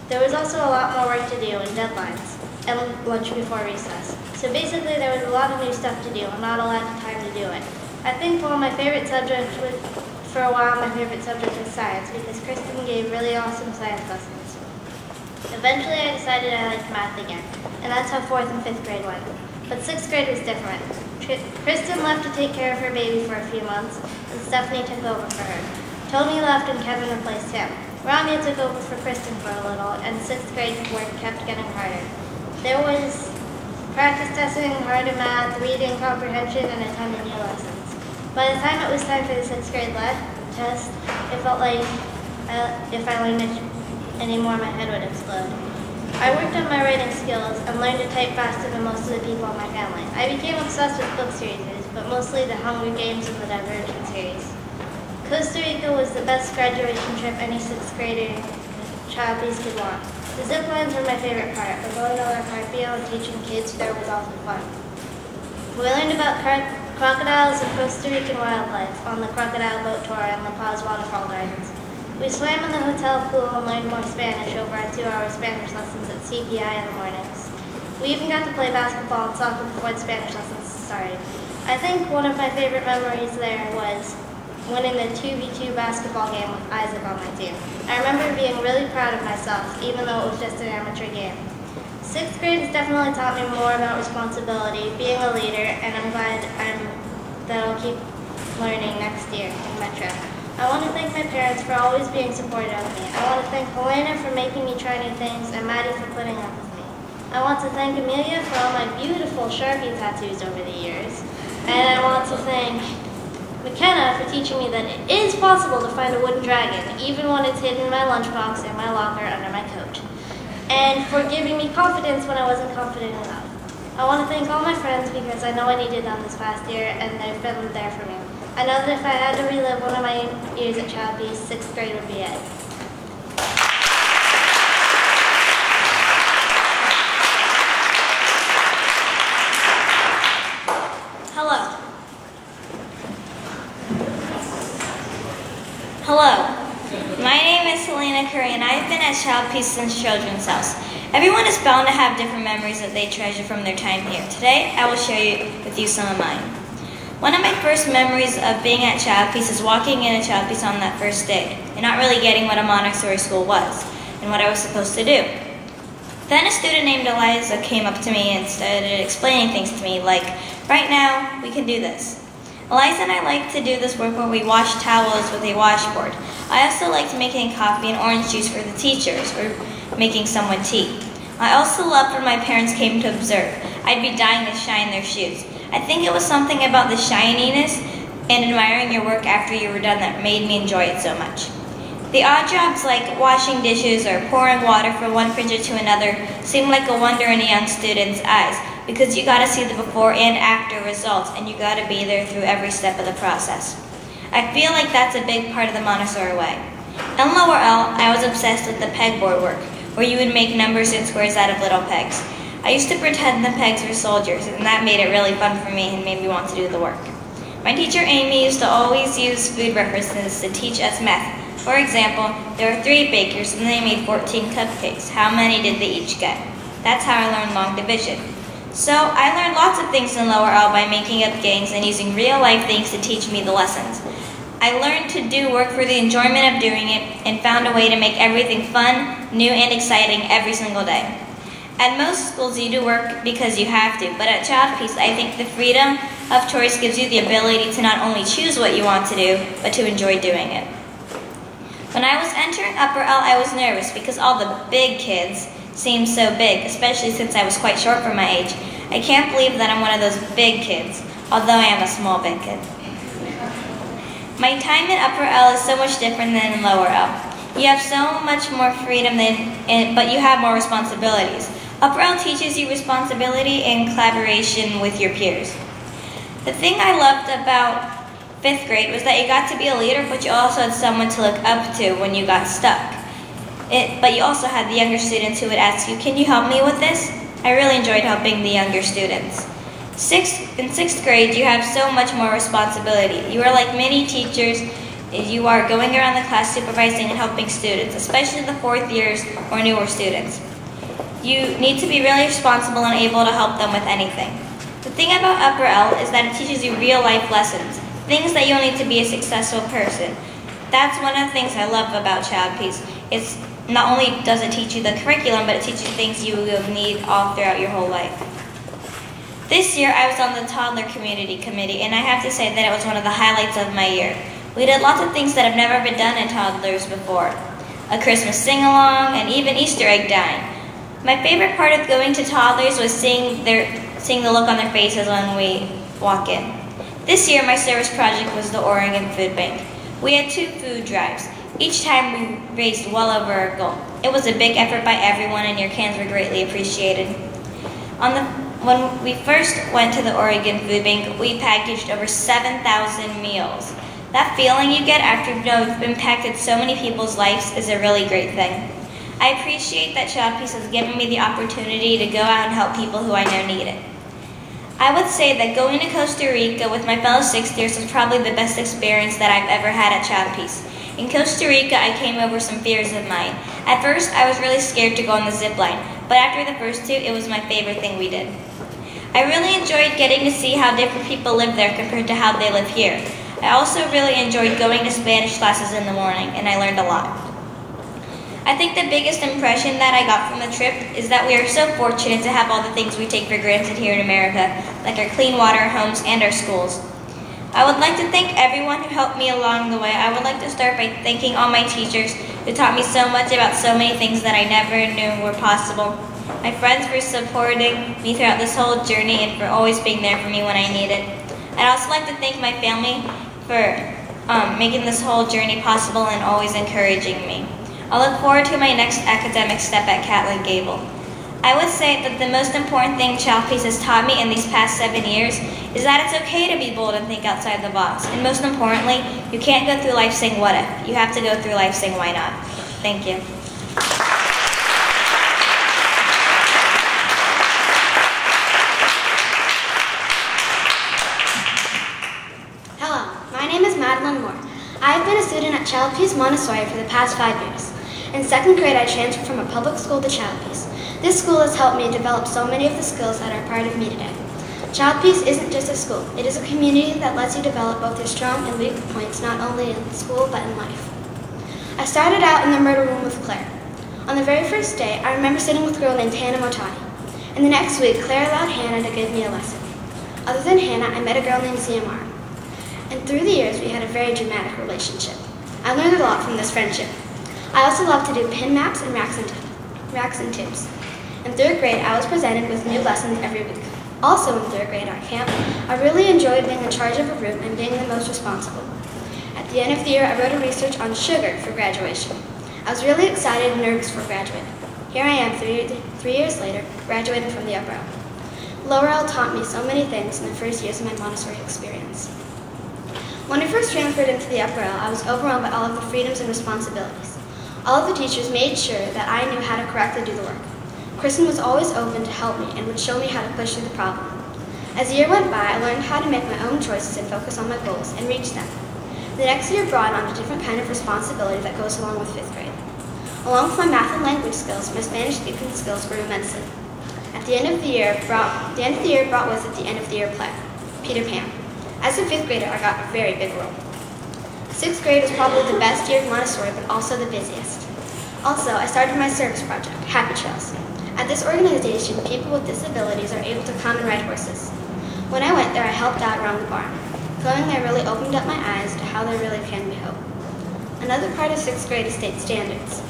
Speaker 10: There was also a lot more work to do and deadlines, and lunch before recess. So basically there was a lot of new stuff to do and not a lot of time to do it. I think for my favorite subject was science, because Kristen gave really awesome science lessons. Eventually I decided I liked math again, and that's how 4th and 5th grade went. But 6th grade was different. Kristen left to take care of her baby for a few months, and Stephanie took over for her. Tony left and Kevin replaced him. Ramya took over for Kristen for a little, and 6th grade work kept getting harder. There was practice testing, harder math, reading comprehension, and a ton of new lessons. By the time it was time for the 6th grade test, it felt like if I learned it anymore, my head would explode. I worked on my writing skills and learned to type faster than most of the people in my family. I became obsessed with book series, but mostly the Hunger Games and the Divergent series. Costa Rica was the best graduation trip any 6th grader Child Peace could want. The zip lines were my favorite part, but going to El Carpio and teaching kids there was also fun. We learned about crocodiles and Costa Rican wildlife on the crocodile boat tour and La Paz waterfall gardens. We swam in the hotel pool and learned more Spanish over our 2-hour Spanish lessons at CPI in the mornings. We even got to play basketball and soccer before the Spanish lessons started. I think one of my favorite memories there was winning the 2v2 basketball game with Isaac on my team. I remember being really proud of myself, even though it was just an amateur game. 6th grade has definitely taught me more about responsibility, being a leader, and I'm glad that I'll keep learning next year in Metro. I want to thank my parents for always being supportive of me. I want to thank Helena for making me try new things, and Maddie for putting up with me. I want to thank Amelia for all my beautiful Sharpie tattoos over the years. And I want to thank McKenna for teaching me that it is possible to find a wooden dragon, even when it's hidden in my lunchbox in my locker under my coat. and for giving me confidence when I wasn't confident enough. I want to thank all my friends because I know I needed them this past year and they've been there for me. I know that if I had to relive one of my years at Child Peace, 6th grade would be it.
Speaker 11: Hello, my name is Selena Curry and I've been at Child Peace since Children's House. Everyone is bound to have different memories that they treasure from their time here. Today, I will share with you some of mine. One of my first memories of being at Child Peace is walking in at Child Peace on that first day and not really getting what a Montessori school was and what I was supposed to do. Then a student named Eliza came up to me and started explaining things to me like, right now, we can do this. Eliza and I like to do this work where we wash towels with a washboard. I also liked making coffee and orange juice for the teachers or making someone tea. I also loved when my parents came to observe. I'd be dying to shine their shoes. I think it was something about the shininess and admiring your work after you were done that made me enjoy it so much. The odd jobs like washing dishes or pouring water from one fridge to another seemed like a wonder in a young student's eyes because you got to see the before and after results and you got to be there through every step of the process. I feel like that's a big part of the Montessori way. In Lower L, I was obsessed with the pegboard work, where you would make numbers and squares out of little pegs. I used to pretend the pegs were soldiers, and that made it really fun for me and made me want to do the work. My teacher Amy used to always use food references to teach us math. For example, there were 3 bakers and they made 14 cupcakes. How many did they each get? That's how I learned long division. So I learned lots of things in Lower L by making up games and using real life things to teach me the lessons. I learned to do work for the enjoyment of doing it and found a way to make everything fun, new, and exciting every single day. At most schools you do work because you have to, but at Child Peace I think the freedom of choice gives you the ability to not only choose what you want to do, but to enjoy doing it. When I was entering Upper L, I was nervous because all the big kids seemed so big, especially since I was quite short for my age. I can't believe that I'm one of those big kids, although I am a small big kid. My time in Upper L is so much different than in Lower L. You have so much more freedom, but you have more responsibilities. Upper L teaches you responsibility and collaboration with your peers. The thing I loved about 5th grade was that you got to be a leader, but you also had someone to look up to when you got stuck. But you also had the younger students who would ask you, can you help me with this? I really enjoyed helping the younger students. In 6th grade, you have so much more responsibility. You are like mini teachers. You are going around the class supervising and helping students, especially the 4th years or newer students. You need to be really responsible and able to help them with anything. The thing about Upper L is that it teaches you real life lessons, things that you'll need to be a successful person. That's one of the things I love about Child Peace. It's not only does it teach you the curriculum, but it teaches you things you will need all throughout your whole life. This year I was on the Toddler Community Committee, and I have to say that it was one of the highlights of my year. We did lots of things that have never been done in toddlers before. A Christmas sing-along, and even Easter egg dyeing. My favorite part of going to toddlers was seeing the look on their faces when we walk in. This year, my service project was the Oregon Food Bank. We had 2 food drives. Each time we raised well over our goal. It was a big effort by everyone and your cans were greatly appreciated. When we first went to the Oregon Food Bank, we packaged over 7,000 meals. That feeling you get after you've impacted so many people's lives is a really great thing. I appreciate that Child Peace has given me the opportunity to go out and help people who I know need it. I would say that going to Costa Rica with my fellow 6th years was probably the best experience that I've ever had at Child Peace. In Costa Rica, I came over some fears of mine. At first, I was really scared to go on the zip line, but after the first 2, it was my favorite thing we did. I really enjoyed getting to see how different people live there compared to how they live here. I also really enjoyed going to Spanish classes in the morning, and I learned a lot. I think the biggest impression that I got from the trip is that we are so fortunate to have all the things we take for granted here in America, like our clean water, homes, and our schools. I would like to thank everyone who helped me along the way. I would like to start by thanking all my teachers who taught me so much about so many things that I never knew were possible. My friends for supporting me throughout this whole journey and for always being there for me when I need it. I'd also like to thank my family for making this whole journey possible and always encouraging me. I'll look forward to my next academic step at Catlin Gable. I would say that the most important thing Child Peace has taught me in these past 7 years is that it's okay to be bold and think outside the box. And most importantly, you can't go through life saying what if. You have to go through life saying why not. Thank you.
Speaker 12: Hello, my name is Madeline Moore. I have been a student at Child Peace Montessori for the past 5 years. In 2nd grade, I transferred from a public school to Child Peace. This school has helped me develop so many of the skills that are part of me today. Child Peace isn't just a school. It is a community that lets you develop both your strong and weak points, not only in school, but in life. I started out in the murder room with Claire. On the very first day, I remember sitting with a girl named Hannah Motani. And the next week, Claire allowed Hannah to give me a lesson. Other than Hannah, I met a girl named Ziamara. And through the years, we had a very dramatic relationship. I learned a lot from this friendship. I also love to do pin maps and racks and tips. In 3rd grade, I was presented with new lessons every week. Also in 3rd grade at camp, I really enjoyed being in charge of a room and being the most responsible. At the end of the year, I wrote a research on sugar for graduation. I was really excited and nervous for graduating. Here I am 3 years later, graduating from the Upper L. Lower L taught me so many things in the first years of my Montessori experience. When I first transferred into the Upper L, I was overwhelmed by all of the freedoms and responsibilities. All of the teachers made sure that I knew how to correctly do the work. Kristen was always open to help me and would show me how to push through the problem. As the year went by, I learned how to make my own choices and focus on my goals and reach them. The next year brought on a different kind of responsibility that goes along with 5th grade. Along with my math and language skills, my Spanish speaking skills grew immensely. At the end of the year brought with it the end of the year play, Peter Pan. As a 5th grader, I got a very big role. 6th grade was probably the best year of Montessori, but also the busiest. Also, I started my service project, Happy Trails. At this organization, people with disabilities are able to come and ride horses. When I went there, I helped out around the barn. Going there really opened up my eyes to how there really can be hope. Another part of 6th grade is state standards.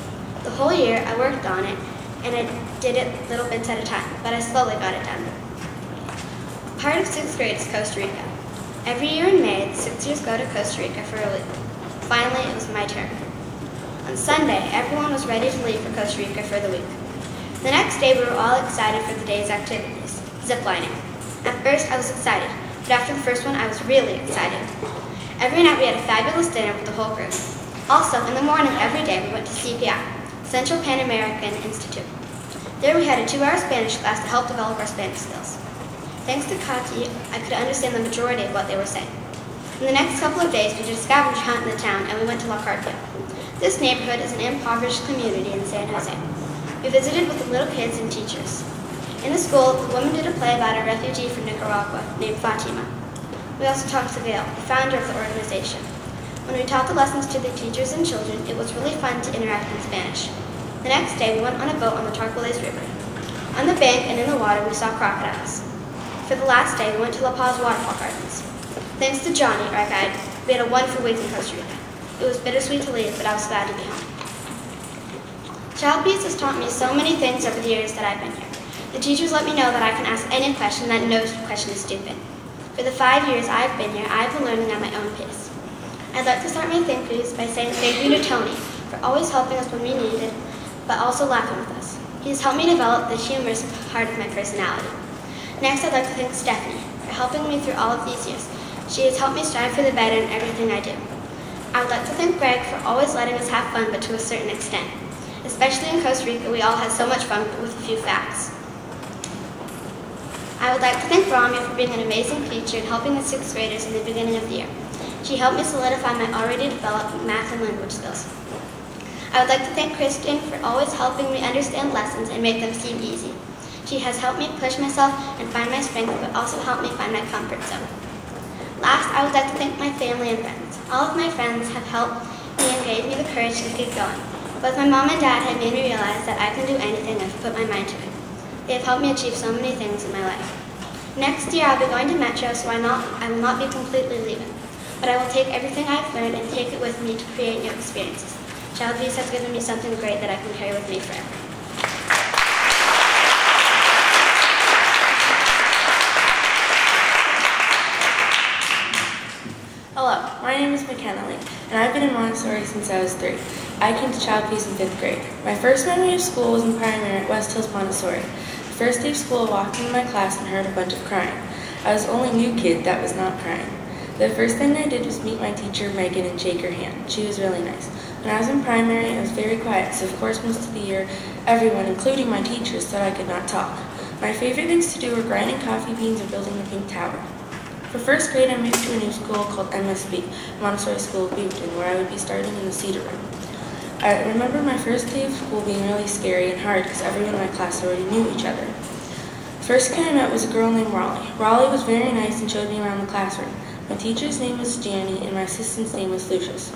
Speaker 12: The whole year, I worked on it, and I did it little bits at a time, but I slowly got it done. Part of 6th grade is Costa Rica. Every year in May, the 6th years go to Costa Rica for a week. Finally, it was my turn. On Sunday, everyone was ready to leave for Costa Rica for the week. The next day, we were all excited for the day's activities, ziplining. At first, I was excited, but after the first one, I was really excited. Every night, we had a fabulous dinner with the whole group. Also, in the morning every day, we went to CPI, Central Pan American Institute. There we had a 2-hour Spanish class to help develop our Spanish skills. Thanks to Kati, I could understand the majority of what they were saying. In the next couple of days, we did a scavenger hunt in the town, and we went to La Carpia. This neighborhood is an impoverished community in San Jose. We visited with the little kids and teachers. In the school, the women did a play about a refugee from Nicaragua named Fatima. We also talked to Gail, the founder of the organization. When we taught the lessons to the teachers and children, it was really fun to interact in Spanish. The next day, we went on a boat on the Tarcoles River. On the bank and in the water, we saw crocodiles. For the last day, we went to La Paz Waterfall Gardens. Thanks to Johnny, our guide, we had a wonderful week in Costa Rica. It was bittersweet to leave, but I was glad to be home. Child Peace has taught me so many things over the years that I've been here. The teachers let me know that I can ask any question, that no question is stupid. For the 5 years I've been here, I've been learning at my own pace. I'd like to start my thank yous by saying thank you to Tony for always helping us when we needed, but also laughing with us. He has helped me develop the humorous part of my personality. Next, I'd like to thank Stephanie for helping me through all of these years. She has helped me strive for the better in everything I do. I would like to thank Greg for always letting us have fun, but to a certain extent. Especially in Costa Rica, we all had so much fun with a few facts. I would like to thank Ramya for being an amazing teacher and helping the 6th graders in the beginning of the year. She helped me solidify my already developed math and language skills. I would like to thank Kristen for always helping me understand lessons and make them seem easy. She has helped me push myself and find my strength, but also helped me find my comfort zone. Last, I would like to thank my family and friends. All of my friends have helped me and gave me the courage to keep going. Both my mom and dad have made me realize that I can do anything if I put my mind to it. They have helped me achieve so many things in my life. Next year, I'll be going to Metro, so I will not be completely leaving. But I will take everything I've learned and take it with me to create new experiences. Child Peace has given me something great that I can carry with me forever.
Speaker 13: Hello, my name is McKenna Lee, and I've been in Montessori since I was 3. I came to Child Peace in 5th grade. My first memory of school was in primary at West Hills Montessori. The first day of school, I walked into my class and heard a bunch of crying. I was the only new kid that was not crying. The first thing I did was meet my teacher, Megan, and shake her hand. She was really nice. When I was in primary, I was very quiet, so of course most of the year, everyone, including my teachers, thought I could not talk. My favorite things to do were grinding coffee beans or building the Pink Tower. For 1st grade, I moved to a new school called MSB, Montessori School of Beaverton, where I would be starting in the Cedar Room. I remember my first day of school being really scary and hard because everyone in my class already knew each other. First kid I met was a girl named Raleigh. Raleigh was very nice and showed me around the classroom. My teacher's name was Janny and my assistant's name was Lucius.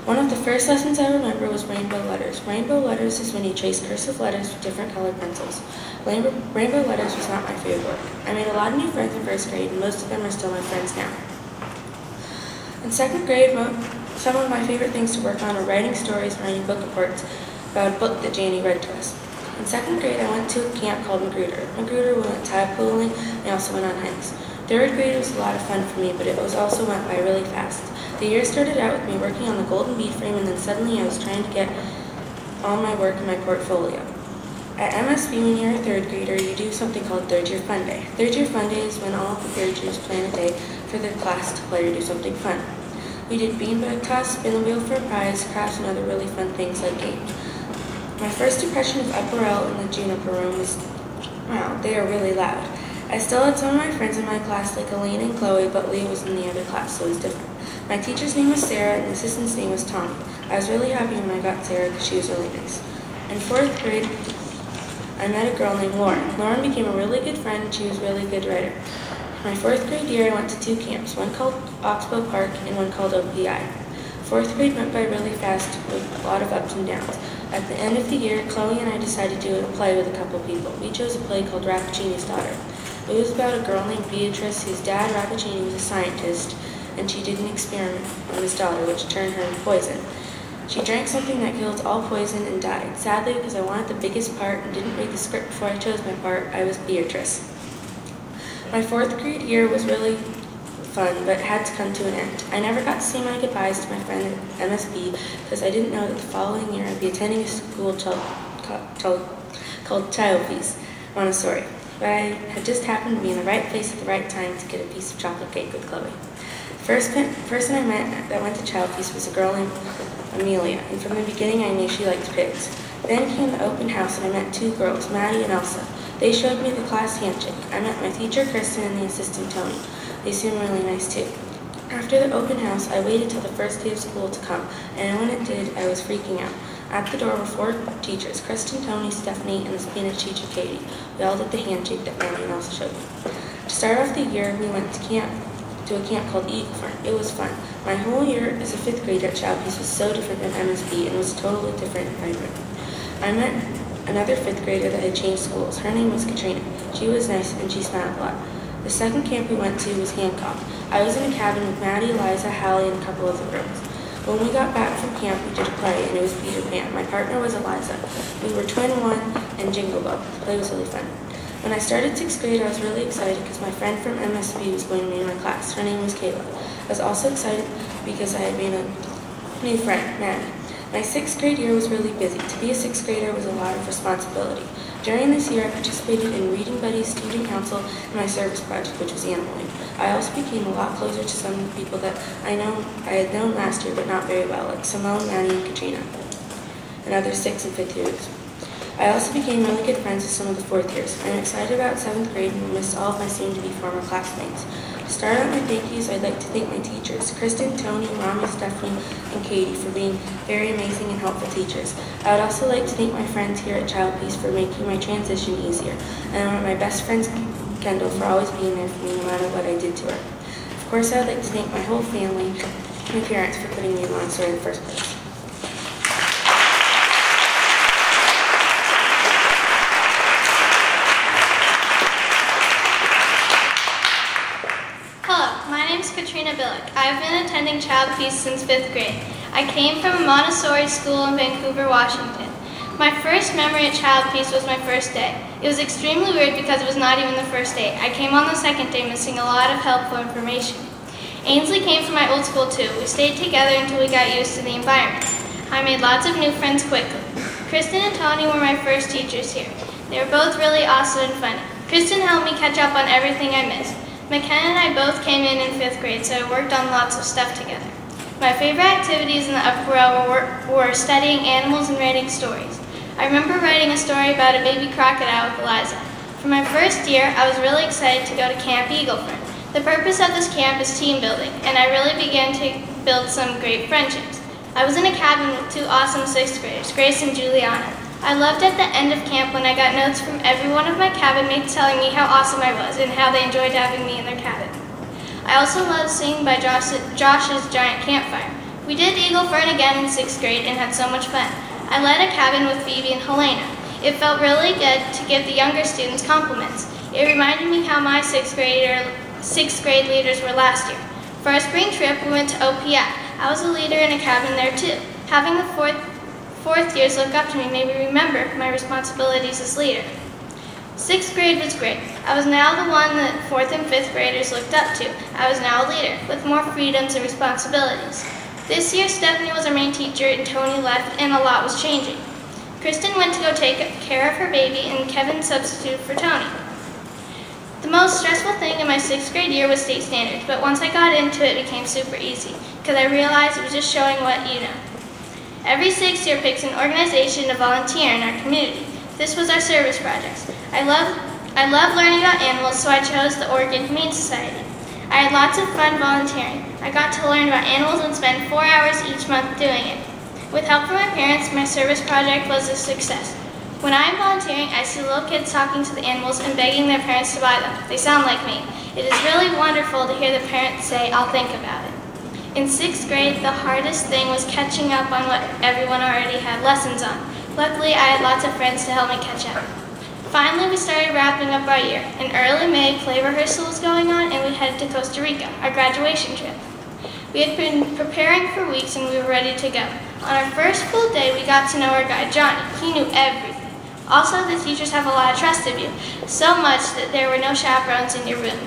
Speaker 13: One of the first lessons I remember was rainbow letters. Rainbow letters is when you trace cursive letters with different colored pencils. Rainbow letters was not my favorite work. I made a lot of new friends in 1st grade and most of them are still my friends now. In 2nd grade, some of my favorite things to work on were writing stories and writing book reports about a book that Janny read to us. In 2nd grade, I went to a camp called Magruder. Magruder, we went tide pooling and I also went on hikes. 3rd grade was a lot of fun for me, but it also went by really fast. The year started out with me working on the golden bead frame, and then suddenly I was trying to get all my work in my portfolio. At MSB, when you're a 3rd grader, you do something called 3rd Year Fun Day. 3rd Year Fun Day is when all of the 3rd years plan a day for their class to play or do something fun. We did beanbag toss, spin the wheel for a prize, crafts, and other really fun things like games. My first impression of Upper L in the Juniper room was, wow, they are really loud. I still had some of my friends in my class like Elaine and Chloe, but Lee was in the other class, so it was different. My teacher's name was Sarah and the assistant's name was Tommy. I was really happy when I got Sarah because she was really nice. In 4th grade, I met a girl named Lauren. Lauren became a really good friend and she was a really good writer. My 4th grade year, I went to 2 camps, one called Oxbow Park and one called OPI. 4th grade went by really fast with a lot of ups and downs. At the end of the year, Chloe and I decided to do a play with a couple people. We chose a play called Rappaccini's Daughter. It was about a girl named Beatrice whose dad, Rappaccini, was a scientist, and she did an experiment on his daughter, which turned her into poison. She drank something that killed all poison and died. Sadly, because I wanted the biggest part and didn't read the script before I chose my part, I was Beatrice. My 4th grade year was really fun, but had to come to an end. I never got to say my goodbyes to my friend at MSB because I didn't know that the following year I'd be attending a school called Child Peace, Montessori. But I had just happened to be in the right place at the right time to get a piece of chocolate cake with Chloe. First person I met that went to Child Peace was a girl named Amelia, and from the beginning I knew she liked pigs. Then came the open house and I met 2 girls, Maddie and Elsa. They showed me the class handshake. I met my teacher, Kristen, and the assistant, Tony. They seemed really nice too. After the open house, I waited till the first day of school to come, and when it did, I was freaking out. At the door were 4 teachers, Kristen, Tony, Stephanie, and the Spanish teacher, Katie. We all did the handshake that Maddie and Elsa showed me. To start off the year, we went to a camp called Eagle Farm. It was fun. My whole year as a 5th grader at Child Peace was so different than MSB and was a totally different environment. I met another 5th grader that had changed schools. Her name was Katrina. She was nice and she smiled a lot. The second camp we went to was Hancock. I was in a cabin with Maddie, Eliza, Hallie, and a couple of the girls. When we got back from camp, we did a play, and it was Peter Pan. My partner was Eliza. We were Twin One and Jingle Bell. The play was really fun. When I started 6th grade, I was really excited because my friend from MSB was going to be in my class. Her name was Kayla. I was also excited because I had made a new friend, Maddie. My 6th grade year was really busy. To be a 6th grader was a lot of responsibility. During this year, I participated in Reading Buddies, Student Council, and my service project, which was animaling. I also became a lot closer to some of the people that I had known last year, but not very well, like Simone, Maddie, and Katrina, and other 6th and 5th years. I also became really good friends with some of the 4th years. I'm excited about 7th grade and will miss all of my soon-to-be former classmates. To start out my thank yous, I'd like to thank my teachers, Kristen, Tony, Rami, Stephanie, and Katie, for being very amazing and helpful teachers. I would also like to thank my friends here at Child Peace for making my transition easier, and I want my best friend, Kendall, for always being there for me no matter what I did to her. Of course, I would like to thank my whole family, my parents, for putting me in Montessori in the first place.
Speaker 14: Katrina Billick. I've been attending Child Peace since 5th grade. I came from a Montessori school in Vancouver, Washington. My first memory at Child Peace was my first day. It was extremely weird because it was not even the first day. I came on the second day missing a lot of helpful information. Ainsley came from my old school too. We stayed together until we got used to the environment. I made lots of new friends quickly. Kristen and Tony were my first teachers here. They were both really awesome and funny. Kristen helped me catch up on everything I missed. McKenna and I both came in 5th grade, so I worked on lots of stuff together. My favorite activities in the upper row were studying animals and writing stories. I remember writing a story about a baby crocodile with Eliza. For my first year, I was really excited to go to Camp Eaglefern. The purpose of this camp is team building, and I really began to build some great friendships. I was in a cabin with 2 awesome 6th graders, Grace and Juliana. I loved at the end of camp when I got notes from every one of my cabin mates telling me how awesome I was and how they enjoyed having me in their cabin. I also loved singing by Josh's Giant Campfire. We did Eaglefern again in 6th grade and had so much fun. I led a cabin with Phoebe and Helena. It felt really good to give the younger students compliments. It reminded me how my 6th grade leaders were last year. For our spring trip, we went to OPF. I was a leader in a cabin there too. Having the fourth years look up to me made me remember my responsibilities as leader. 6th grade was great. I was now the one that 4th and 5th graders looked up to. I was now a leader, with more freedoms and responsibilities. This year, Stephanie was our main teacher and Tony left, and a lot was changing. Kristen went to go take care of her baby, and Kevin substituted for Tony. The most stressful thing in my 6th grade year was state standards, but once I got into it, it became super easy, because I realized it was just showing what you know. Every 6th year picks an organization to volunteer in our community. This was our service projects. I love learning about animals, so I chose the Oregon Humane Society. I had lots of fun volunteering. I got to learn about animals and spend 4 hours each month doing it. With help from my parents, my service project was a success. When I am volunteering, I see little kids talking to the animals and begging their parents to buy them. They sound like me. It is really wonderful to hear the parents say, "I'll think about it." In 6th grade, the hardest thing was catching up on what everyone already had lessons on. Luckily, I had lots of friends to help me catch up. Finally, we started wrapping up our year. In early May, play rehearsal was going on, and we headed to Costa Rica, our graduation trip. We had been preparing for weeks, and we were ready to go. On our first full day, we got to know our guide, Johnny. He knew everything. Also, the teachers have a lot of trust of you, so much that there were no chaperones in your room.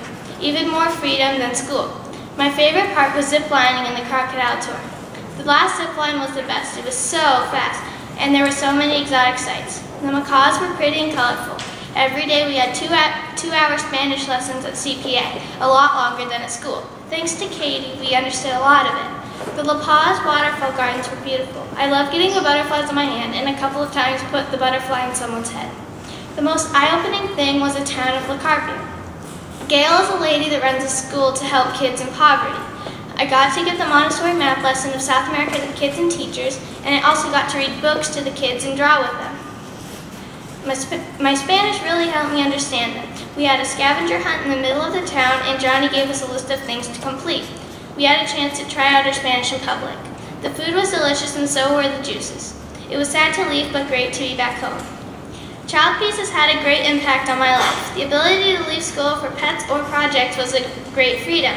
Speaker 14: Even more freedom than school. My favorite part was zip lining in the crocodile tour. The last zip line was the best. It was so fast, and there were so many exotic sights. The macaws were pretty and colorful. Every day we had 2-hour Spanish lessons at CPA, a lot longer than at school. Thanks to Katie, we understood a lot of it. The La Paz waterfall gardens were beautiful. I loved getting the butterflies in my hand and a couple of times put the butterfly in someone's head. The most eye-opening thing was the town of La Carpia. Gail is a lady that runs a school to help kids in poverty. I got to give the Montessori math lesson of South America to the kids and teachers, and I also got to read books to the kids and draw with them. My Spanish really helped me understand them. We had a scavenger hunt in the middle of the town, and Johnny gave us a list of things to complete. We had a chance to try out our Spanish in public. The food was delicious, and so were the juices. It was sad to leave, but great to be back home. Child Peace has had a great impact on my life. The ability to leave school for pets or projects was a great freedom.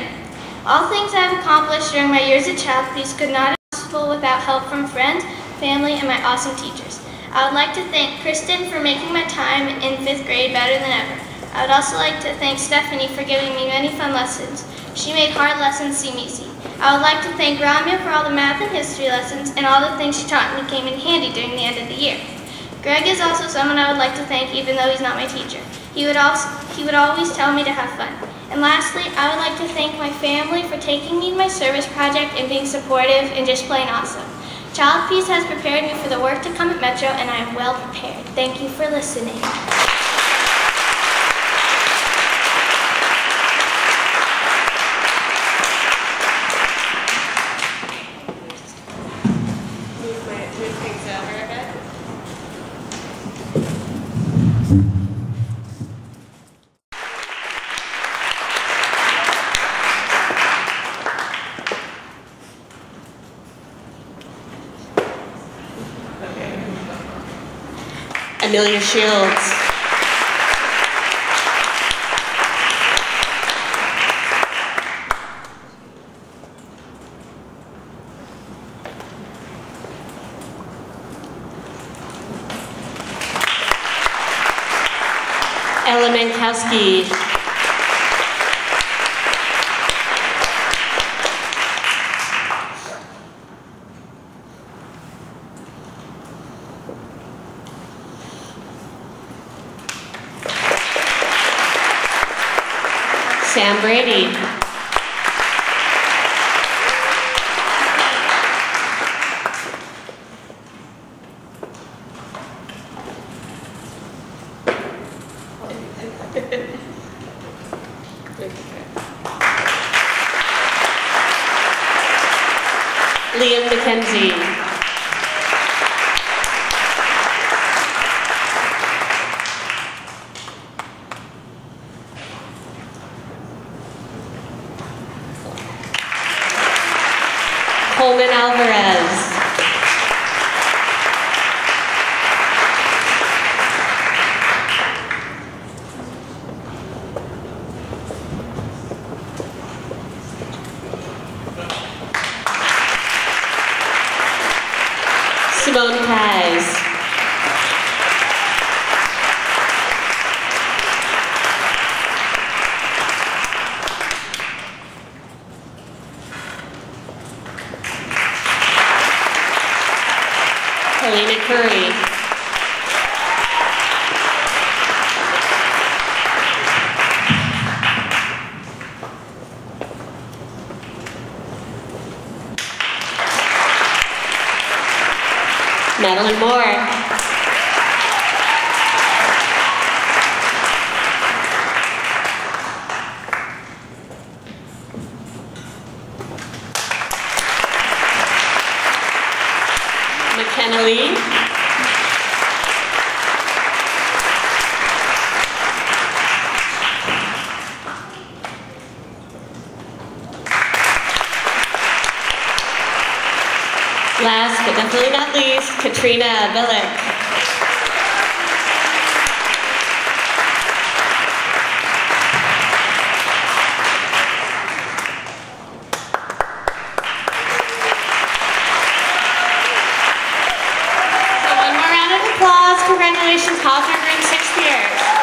Speaker 14: All things I have accomplished during my years at Child Peace could not have been possible without help from friends, family, and my awesome teachers. I would like to thank Kristen for making my time in 5th grade better than ever. I would also like to thank Stephanie for giving me many fun lessons. She made hard lessons seem easy. I would like to thank Ramya for all the math and history lessons, and all the things she taught me came in handy during the end of the year. Greg is also someone I would like to thank, even though he's not my teacher. He would always tell me to have fun. And lastly, I would like to thank my family for taking me to my service project and being supportive and just plain awesome. Child Peace has prepared me for the work to come at Metro, and I am well prepared. Thank you for listening.
Speaker 3: Amelia Shields. Ella Mankowski. Sam Brady. Liam McKenzie. Coleman Alvarez. Simone Paz. Helena Curry. Madeline Moore. McKenna Lee. Last but definitely not least, Katrina Billick. So one more round of applause. Congratulations, Hawthorne Green 6th year.